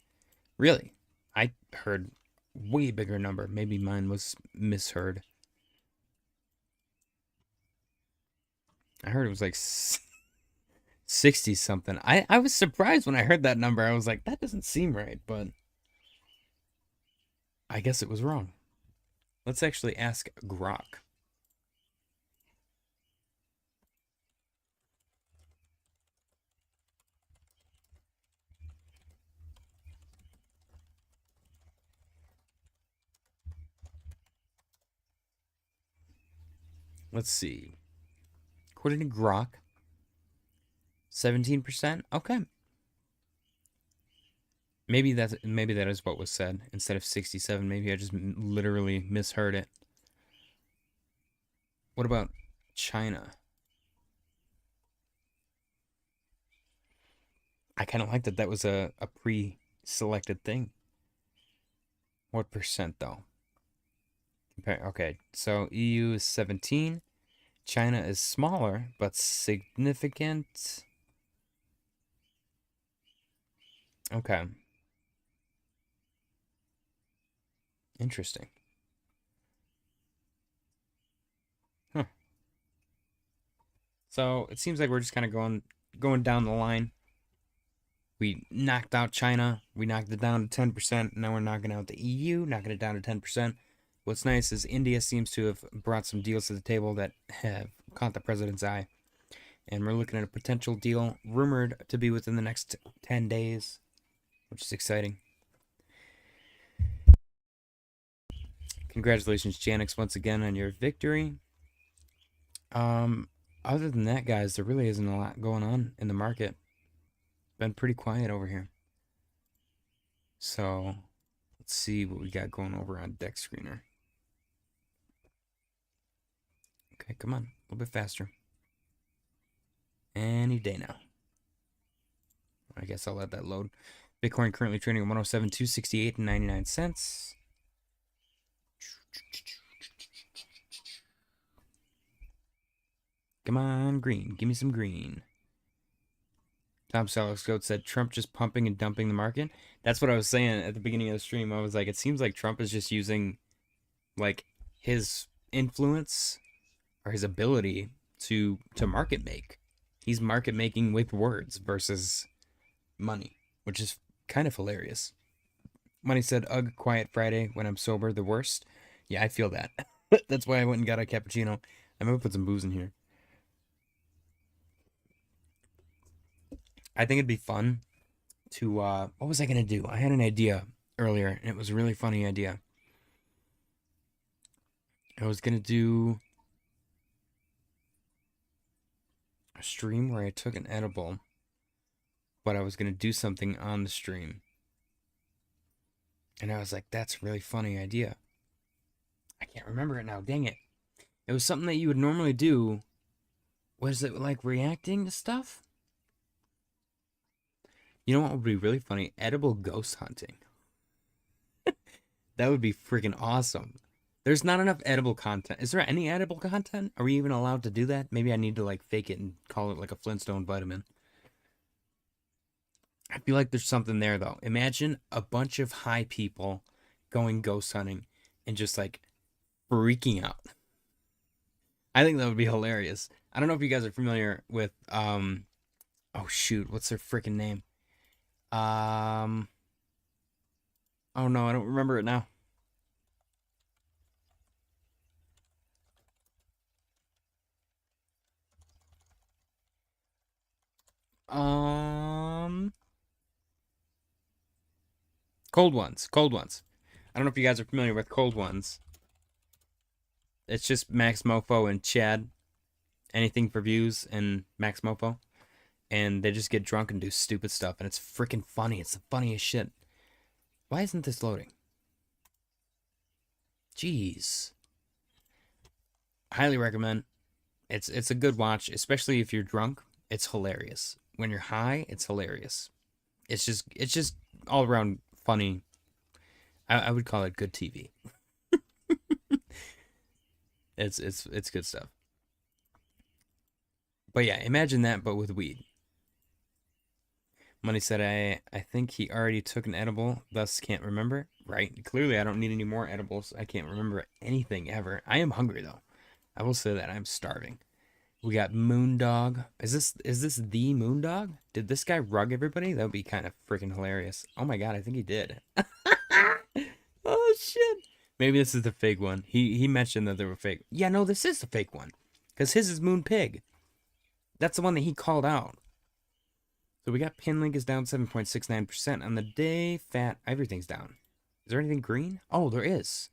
Really? I heard way bigger number. Maybe mine was misheard. I heard it was like 60 something. I was surprised when I heard that number. I was like, that doesn't seem right, but I guess it was wrong. Let's actually ask Grok. Let's see. According to Grok, 17%. Okay. Maybe that is what was said instead of 67. Maybe I just literally misheard it. What about China? I kind of like that was a pre-selected thing. What percent though? Okay, so EU is 17. China is smaller, but significant. Okay. Interesting. Huh. So it seems like we're just kind of going down the line. We knocked out China. We knocked it down to 10%. Now we're knocking out the EU, knocking it down to 10%. What's nice is India seems to have brought some deals to the table that have caught the president's eye. And we're looking at a potential deal rumored to be within the next 10 days, which is exciting. Congratulations, Janix, once again on your victory. Other than that, guys, there really isn't a lot going on in the market. Been pretty quiet over here. So let's see what we got going over on Deck Screener. Okay, come on, a little bit faster. Any day now. I guess I'll let that load. Bitcoin currently trading at 107,268 and 99 cents. Come on, green. Give me some green. Tom Sellerscoat said Trump just pumping and dumping the market. That's what I was saying at the beginning of the stream. I was like, it seems like Trump is just using like his influence or his ability to market make. He's market making with words versus money, which is kind of hilarious. Money said, ugh, quiet Friday when I'm sober, the worst. Yeah, I feel that. That's why I went and got a cappuccino. I'm gonna put some booze in here. I think it'd be fun to what was I gonna do? I had an idea earlier, and it was a really funny idea. I was gonna do a stream where I took an edible, but I was gonna do something on the stream. And I was like, that's a really funny idea. I can't remember it now, dang it. It was something that you would normally do. Was it like reacting to stuff? You know what would be really funny? Edible ghost hunting. That would be freaking awesome. There's not enough edible content. Is there any edible content? Are we even allowed to do that? Maybe I need to like fake it and call it like a Flintstone vitamin. I feel like there's something there though. Imagine a bunch of high people going ghost hunting and just like freaking out. I think that would be hilarious. I don't know if you guys are familiar with oh shoot, what's their freaking name? Oh no, I don't remember it now. Um Cold ones. Cold ones. I don't know if you guys are familiar with cold ones. It's just Max Mofo and Chad. Anything for views and Max Mofo. And they just get drunk and do stupid stuff. And it's freaking funny. It's the funniest shit. Why isn't this loading? Jeez. Highly recommend. It's a good watch, especially if you're drunk. It's hilarious. When you're high, it's hilarious. It's just all around funny. I would call it good TV. It's good stuff. But yeah, imagine that, but with weed. Money said, I think he already took an edible, thus can't remember. Right? Clearly, I don't need any more edibles. I can't remember anything ever. I am hungry, though. I will say that. I'm starving. We got Moondog. Is this the Moondog? Did this guy rug everybody? That would be kind of freaking hilarious. Oh my god, I think he did. Oh shit. Maybe this is the fake one. He mentioned that they were fake. Yeah, no, this is the fake one. Because his is Moon Pig. That's the one that he called out. So we got Pinlink is down 7.69% on the day. Fat, everything's down. Is there anything green? Oh, there is.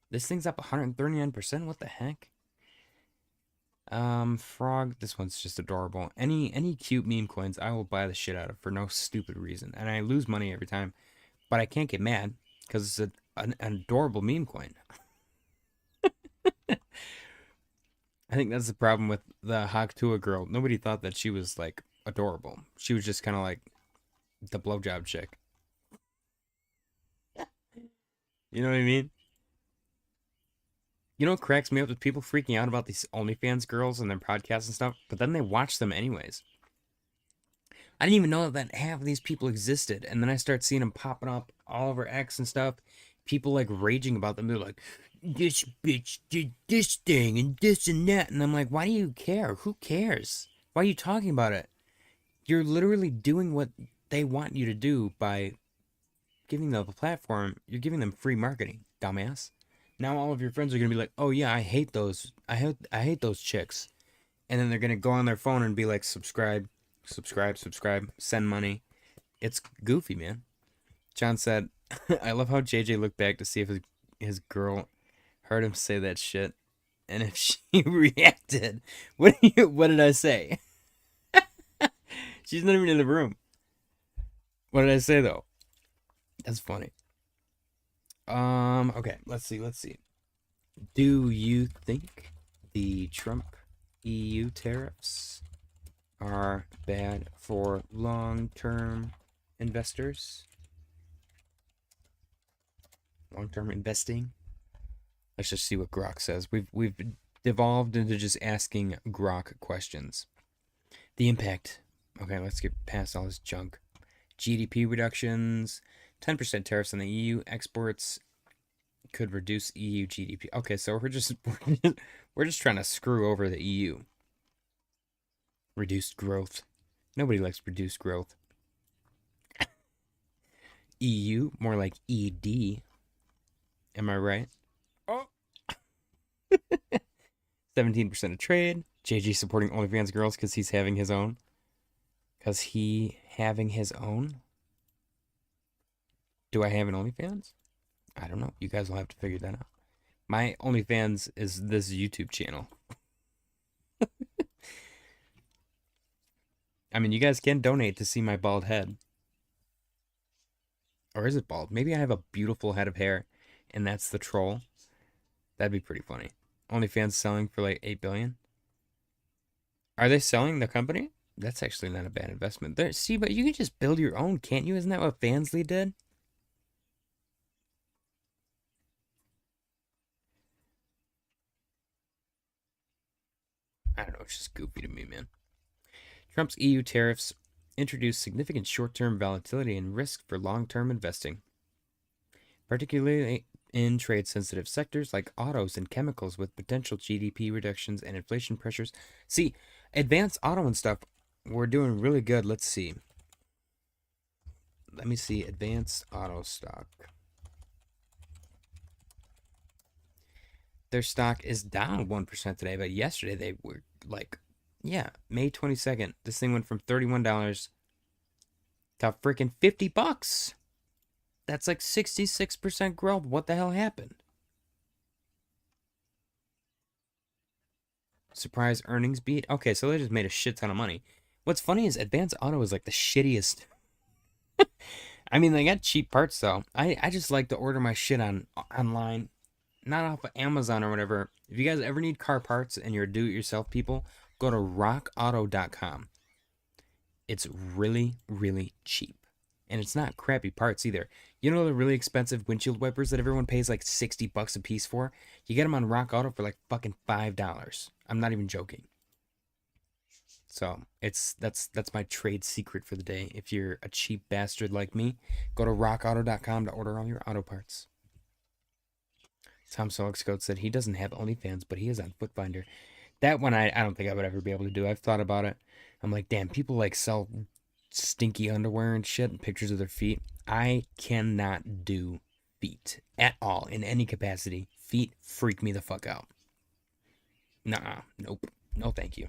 This thing's up 139%. What the heck? Frog, this one's just adorable. Any cute meme coins, I will buy the shit out of for no stupid reason. And I lose money every time. But I can't get mad because it's an adorable meme coin. I think that's the problem with the Haktua girl. Nobody thought that she was, like, adorable. She was just kind of like the blowjob chick. You know what I mean? You know what cracks me up with people freaking out about these OnlyFans girls and their podcasts and stuff, but then they watch them anyways. I didn't even know that half of these people existed, and then I start seeing them popping up all over X and stuff. People like raging about them. They're like, this bitch did this thing and this and that. And I'm like, why do you care? Who cares? Why are you talking about it? You're literally doing what they want you to do by giving them a platform. You're giving them free marketing, dumbass. Now all of your friends are going to be like, oh yeah, I hate those. I hate those chicks. And then they're going to go on their phone and be like, subscribe, send money. It's goofy, man. John said, I love how JJ looked back to see if his girl heard him say that shit. And if she reacted. What did I say? She's not even in the room. What did I say, though? That's funny. Okay, let's see. Do you think the Trump EU tariffs are bad for long-term investors? Long-term investing? Let's just see what Grok says. We've devolved into just asking Grok questions. The impact. Okay, let's get past all this junk. GDP reductions, 10% tariffs on the EU exports could reduce EU GDP. Okay, so we're just trying to screw over the EU. Reduced growth. Nobody likes reduced growth. EU, more like ED. Am I right? Oh. 17% of trade. JG supporting OnlyFans girls because he's having his own. Because he having his own? Do I have an OnlyFans? I don't know. You guys will have to figure that out. My OnlyFans is this YouTube channel. I mean, you guys can donate to see my bald head. Or is it bald? Maybe I have a beautiful head of hair, and that's the troll. That'd be pretty funny. OnlyFans selling for like 8 billion. Are they selling the company? That's actually not a bad investment. There, see, but you can just build your own, can't you? Isn't that what Fansly did? I don't know. It's just goofy to me, man. Trump's EU tariffs introduced significant short-term volatility and risk for long-term investing, particularly in trade-sensitive sectors like autos and chemicals with potential GDP reductions and inflation pressures. See, advanced auto and stuff, we're doing really good. Let's see. Let me see. Advanced auto stock. Their stock is down 1% today, but yesterday they were like, yeah, May 22nd. This thing went from $31 to freaking $50. That's like 66% growth. What the hell happened? Surprise earnings beat. Okay, so they just made a shit ton of money. What's funny is Advanced Auto is like the shittiest. I mean, they got cheap parts though. I just like to order my shit online, not off of Amazon or whatever. If you guys ever need car parts and you're do-it-yourself people, go to rockauto.com. It's really, really cheap. And it's not crappy parts either. You know the really expensive windshield wipers that everyone pays like $60 a piece for? You get them on Rock Auto for like fucking $5. I'm not even joking. So that's my trade secret for the day. If you're a cheap bastard like me, go to rockauto.com to order all your auto parts. Tom Solixcoat said he doesn't have OnlyFans, but he is on Footfinder. That one I don't think I would ever be able to do. I've thought about it. I'm like, damn, people like sell stinky underwear and shit and pictures of their feet. I cannot do feet at all in any capacity. Feet freak me the fuck out. Nah, nope. No, thank you.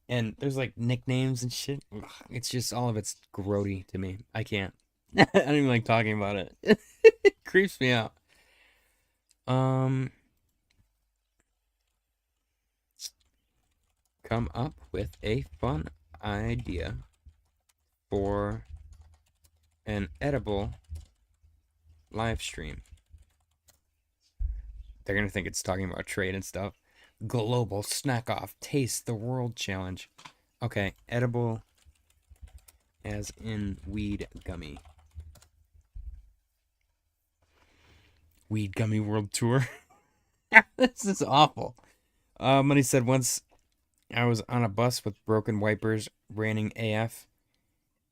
And there's like nicknames and shit. Ugh, it's just all of it's grody to me. I can't. I don't even like talking about it. It creeps me out. Come up with a fun idea for an edible live stream. They're gonna think it's talking about trade and stuff. Global snack off, taste the world challenge. Okay, edible as in weed gummy. Weed gummy world tour. This is awful. Money said once I was on a bus with broken wipers, raining AF.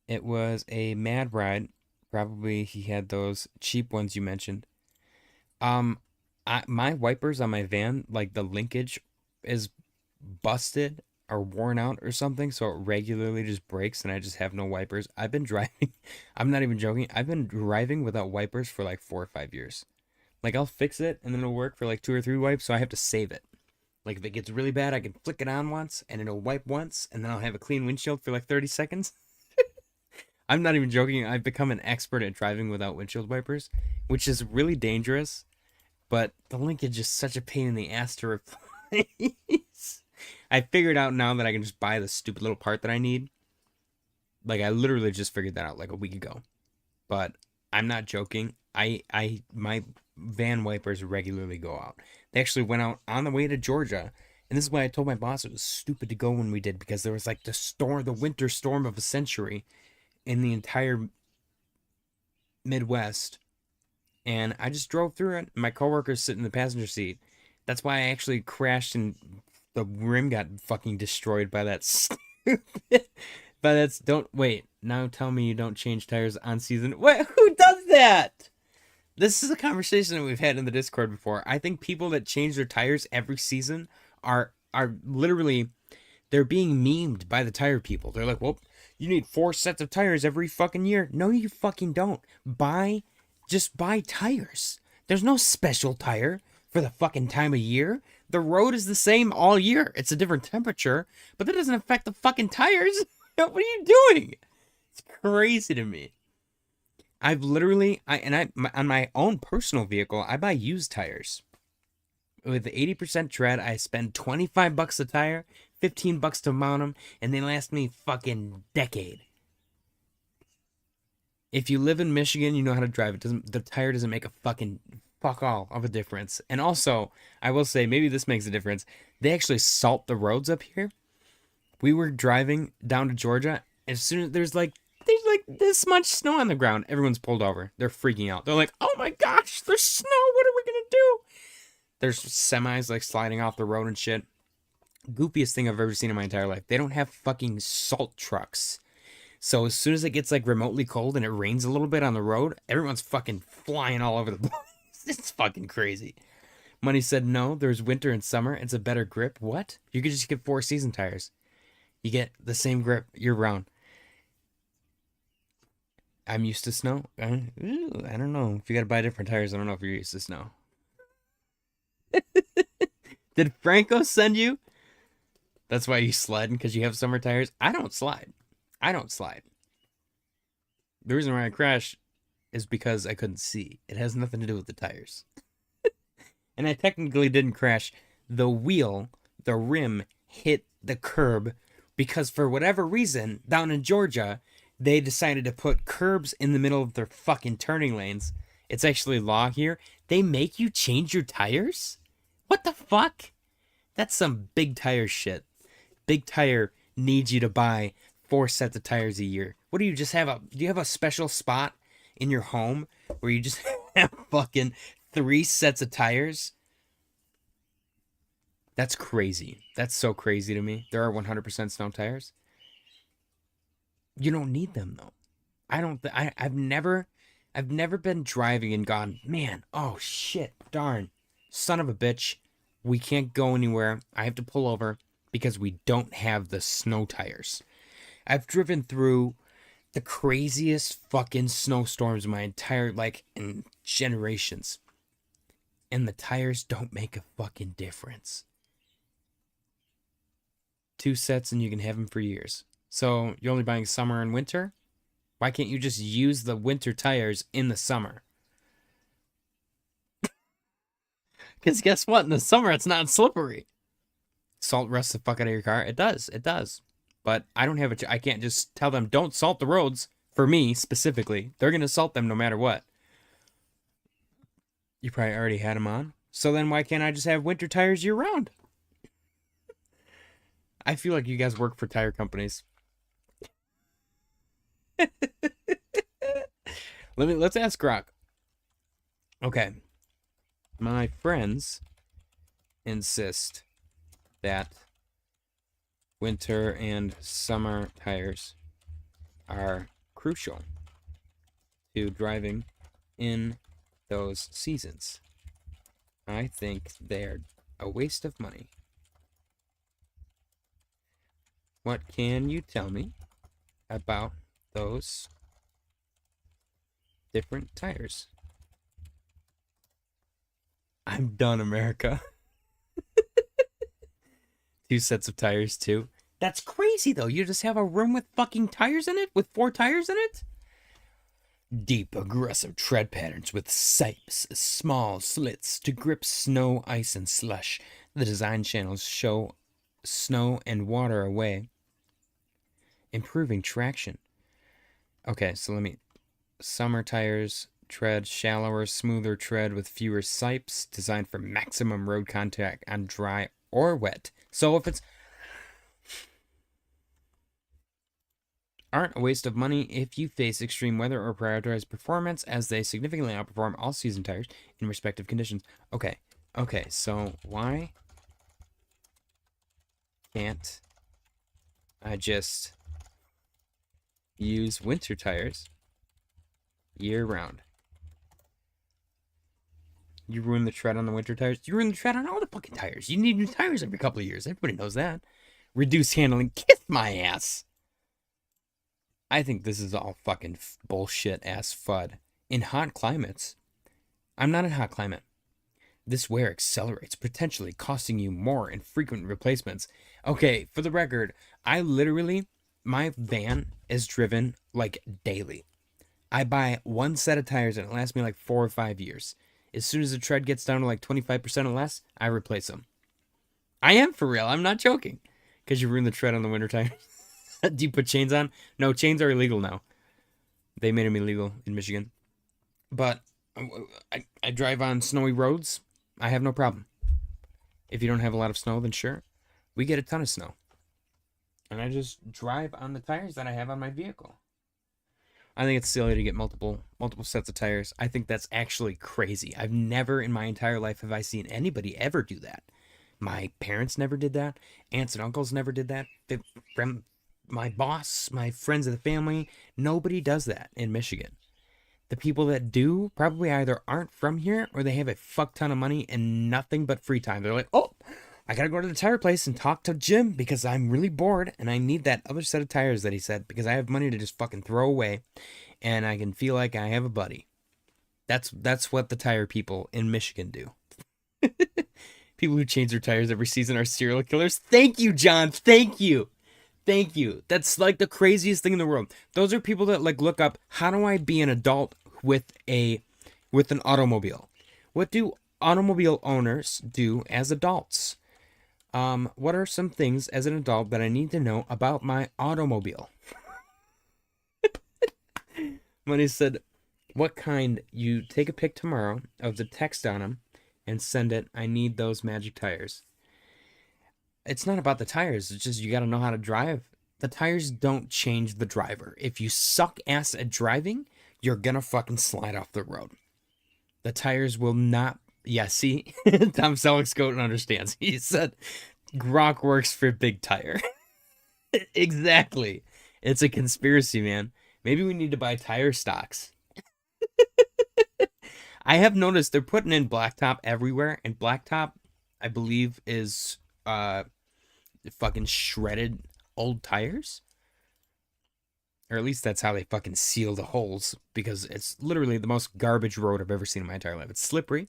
It was a mad ride. Probably he had those cheap ones you mentioned. My wipers on my van, like the linkage is busted or worn out or something, so it regularly just breaks and I just have no wipers. I've been driving, I'm not even joking, I've been driving without wipers for like 4 or 5 years. Like I'll fix it and then it'll work for like 2 or 3 wipes, so I have to save it. Like if it gets really bad, I can flick it on once and it'll wipe once and then I'll have a clean windshield for like 30 seconds. I'm not even joking. I've become an expert at driving without windshield wipers, which is really dangerous. But the linkage is such a pain in the ass to replace. I figured out now that I can just buy the stupid little part that I need. Like I literally just figured that out like a week ago. But I'm not joking. My van wipers regularly go out. They actually went out on the way to Georgia. And this is why I told my boss it was stupid to go when we did, because there was like the winter storm of a century in the entire Midwest. And I just drove through it. My coworkers sit in the passenger seat. That's why I actually crashed and the rim got fucking destroyed by that stupid. Don't wait. Now tell me you don't change tires on season. Wait, who does that? This is a conversation that we've had in the Discord before. I think people that change their tires every season are literally, they're being memed by the tire people. They're like, well, you need 4 sets of tires every fucking year. No, you fucking don't. Just buy tires. There's no special tire for the fucking time of year. The road is the same all year. It's a different temperature, but that doesn't affect the fucking tires. What are you doing? It's crazy to me. I've literally, on my own personal vehicle, I buy used tires. With 80% tread, I spend $25 a tire, $15 to mount them, and they last me fucking decade. If you live in Michigan, you know how to drive. The tire doesn't make a fucking fuck all of a difference. And also, I will say, maybe this makes a difference. They actually salt the roads up here. We were driving down to Georgia. As soon as there's like this much snow on the ground, everyone's pulled over. They're freaking out. They're like, oh my gosh, there's snow. What are we going to do? There's semis like sliding off the road and shit. Goofiest thing I've ever seen in my entire life. They don't have fucking salt trucks. So as soon as it gets like remotely cold and it rains a little bit on the road, everyone's fucking flying all over the place. It's fucking crazy. Money said no, there's winter and summer. It's a better grip. What? You could just get 4 season tires. You get the same grip year round. I'm used to snow. I don't know. If you gotta buy different tires, I don't know if you're used to snow. Did Franco send you? That's why you sliding, because you have summer tires? I don't slide. The reason why I crash is because I couldn't see. It has nothing to do with the tires. And I technically didn't crash. The wheel, the rim, hit the curb because for whatever reason, down in Georgia, they decided to put curbs in the middle of their fucking turning lanes. It's actually law here. They make you change your tires? What the fuck? That's some big tire shit. Big Tire needs you to buy 4 sets of tires a year. What do you just have do you have a special spot in your home where you just have fucking 3 sets of tires? That's crazy. That's so crazy to me. There are 100% snow tires. You don't need them though. I've never been driving and gone, man, oh shit, darn, son of a bitch, we can't go anywhere. I have to pull over because we don't have the snow tires. I've driven through the craziest fucking snowstorms in my entire, in generations. And the tires don't make a fucking difference. 2 sets and you can have them for years. So you're only buying summer and winter? Why can't you just use the winter tires in the summer? Because guess what? In the summer, it's not slippery. Salt rusts the fuck out of your car. It does. It does. But I don't have I can't just tell them, don't salt the roads. For me, specifically. They're going to salt them no matter what. You probably already had them on. So then why can't I just have winter tires year round? I feel like you guys work for tire companies. Let's ask Grok. Okay. My friends insist that winter and summer tires are crucial to driving in those seasons. I think they're a waste of money. What can you tell me about those different tires? I'm done, America. 2 sets of tires, too. That's crazy, though. You just have a room with fucking tires in it? With 4 tires in it? Deep, aggressive tread patterns with sipes, small slits to grip snow, ice, and slush. The design channels show snow and water away. Improving traction. Okay, so summer tires, tread, shallower, smoother tread with fewer sipes, designed for maximum road contact on dry or wet. So if it's aren't a waste of money if you face extreme weather or prioritize performance, as they significantly outperform all season tires in respective conditions. Okay, so why can't I just use winter tires year round? You ruin the tread on the winter tires. You ruin the tread on all the fucking tires. You need new tires every couple of years. Everybody knows that. Reduce handling. Kiss my ass. I think this is all fucking bullshit ass FUD. In hot climates, I'm not in hot climate. This wear accelerates, potentially costing you more in frequent replacements. Okay, for the record, my van is driven like daily. I buy 1 set of tires and it lasts me like 4 or 5 years. As soon as the tread gets down to like 25% or less, I replace them. I am for real. I'm not joking. Because you ruin the tread on the winter tires. Do you put chains on? No, chains are illegal now. They made them illegal in Michigan. But I drive on snowy roads. I have no problem. If you don't have a lot of snow, then sure. We get a ton of snow. And I just drive on the tires that I have on my vehicle. I think it's silly to get multiple sets of tires. I think that's actually crazy. I've never in my entire life have I seen anybody ever do that. My parents never did that. Aunts and uncles never did that. My boss, my friends of the family, nobody does that in Michigan. The people that do probably either aren't from here or they have a fuck ton of money and nothing but free time. They're like, oh, I gotta go to the tire place and talk to Jim because I'm really bored and I need that other set of tires that he said because I have money to just fucking throw away and I can feel like I have a buddy. That's what the tire people in Michigan do. People who change their tires every season are serial killers. Thank you, John. Thank you. Thank you. That's like the craziest thing in the world. Those are people that like look up, how do I be an adult with an automobile. What do automobile owners do as adults? What are some things as an adult that I need to know about my automobile? Money said, what kind? You take a pic tomorrow of the text on them and send it. I need those magic tires. It's not about the tires. It's just you got to know how to drive. The tires don't change the driver. If you suck ass at driving, you're going to fucking slide off the road. The tires will not. Yeah, see? Tom Selleck understands. He said, Grok works for Big Tire. Exactly. It's a conspiracy, man. Maybe we need to buy tire stocks. I have noticed they're putting in blacktop everywhere, and blacktop, I believe, is fucking shredded old tires. Or at least that's how they fucking seal the holes, because it's literally the most garbage road I've ever seen in my entire life. It's slippery.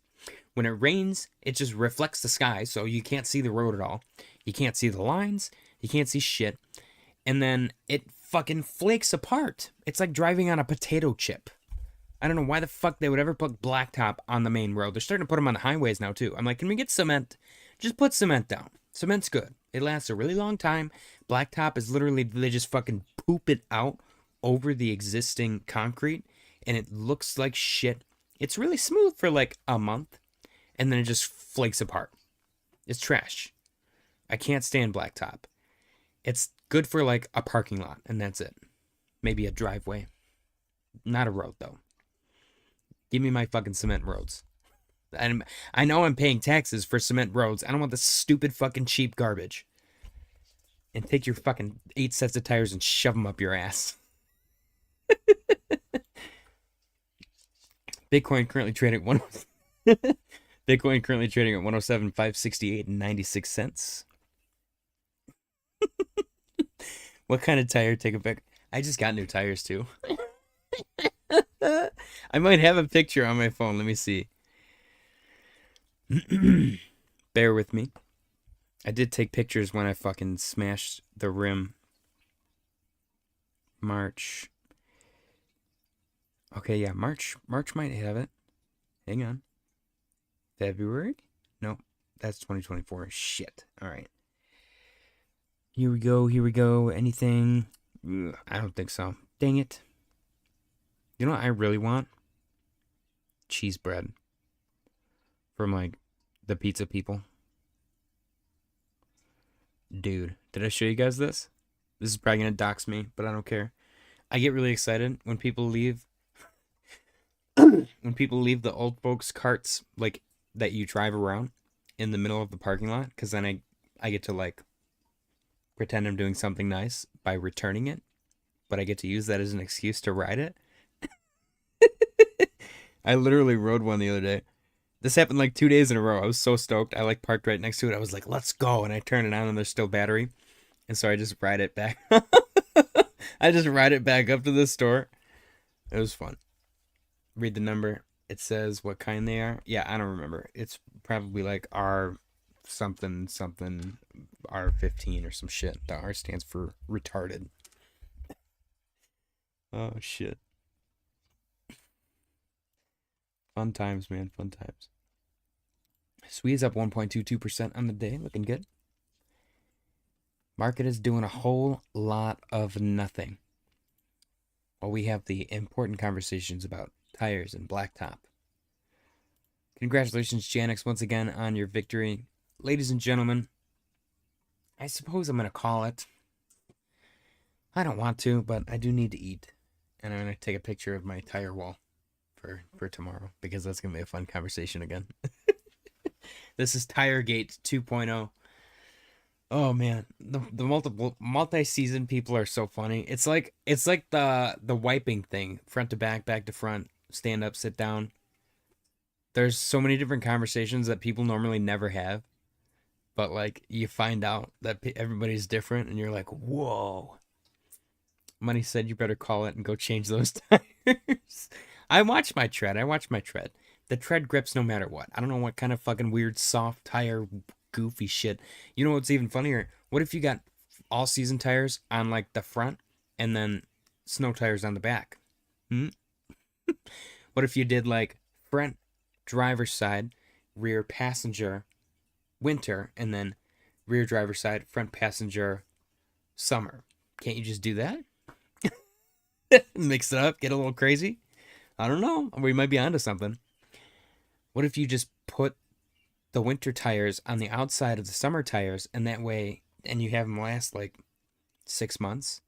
When it rains, it just reflects the sky, so you can't see the road at all. You can't see the lines. You can't see shit. And then it fucking flakes apart. It's like driving on a potato chip. I don't know why the fuck they would ever put blacktop on the main road. They're starting to put them on the highways now, too. I'm like, can we get cement? Just put cement down. Cement's good. It lasts a really long time. Blacktop is literally, they just fucking poop it out over the existing concrete, and it looks like shit. It's really smooth for like a month, and then it just flakes apart. It's trash. I can't stand blacktop. It's good for like a parking lot, and that's it. Maybe a driveway. Not a road, though. Give me my fucking cement roads. And I know I'm paying taxes for cement roads. I don't want this stupid fucking cheap garbage. And take your fucking 8 sets of tires and shove them up your ass. Bitcoin currently trading at Bitcoin currently trading at 107,568 and 96 cents. What kind of tire? Take a pic. I just got new tires too. I might have a picture on my phone. Let me see. Bear with me. I did take pictures when I fucking smashed the rim. March. Okay, yeah, March might have it. Hang on. February? Nope, that's 2024. Shit. All right. Here we go. Anything? Ugh, I don't think so. Dang it. You know what I really want? Cheese bread. From, like, the pizza people. Dude, did I show you guys this? This is probably going to dox me, but I don't care. I get really excited when people leave. When people leave the old folks' carts, like, that you drive around in the middle of the parking lot, because then I get to, like, pretend I'm doing something nice by returning it, but I get to use that as an excuse to ride it. I literally rode one the other day. This happened like 2 days in a row. I was so stoked. I like parked right next to it. I was like, let's go. And I turn it on and there's still battery. And so I just ride it back. I just ride it back up to the store. It was fun. Read the number. It says what kind they are. Yeah, I don't remember. It's probably like R something R15 or some shit. The R stands for retarded. Oh shit. Fun times, man. Fun times. Swedes up 1.22% on the day. Looking good. Market is doing a whole lot of nothing. While we have the important conversations about tires and blacktop. Congratulations, Janix, once again on your victory. Ladies and gentlemen, I suppose I'm going to call it. I don't want to, but I do need to eat. And I'm going to take a picture of my tire wall for tomorrow, because that's going to be a fun conversation again. This is Tiregate 2.0. Oh man, the multi-season people are so funny. It's like the wiping thing, front to back, back to front, stand up, sit down. There's so many different conversations that people normally never have, but like you find out that everybody's different, and you're like, whoa. Money said you better call it and go change those tires. I watch my tread. The tread grips no matter what. I don't know what kind of fucking weird soft tire goofy shit. You know what's even funnier? What if you got all season tires on like the front and then snow tires on the back? What if you did like front driver's side, rear passenger, winter, and then rear driver's side, front passenger, summer? Can't you just do that? Mix it up, get a little crazy? I don't know. We might be onto something. What if you just put the winter tires on the outside of the summer tires, and that way, and you have them last like 6 months?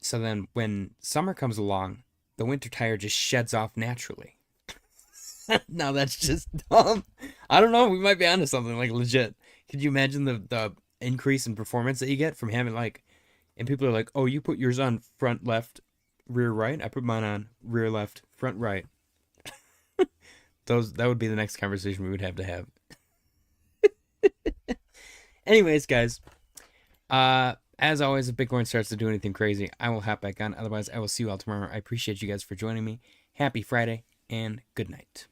So then when summer comes along, the winter tire just sheds off naturally. Now that's just dumb. I don't know. We might be onto something, like legit. Could you imagine the increase in performance that you get from having like, and people are like, oh, you put yours on front left, rear right. I put mine on rear left, front right. That would be the next conversation we would have to have. Anyways, guys, as always, if Bitcoin starts to do anything crazy, I will hop back on. Otherwise, I will see you all tomorrow. I appreciate you guys for joining me. Happy Friday and good night.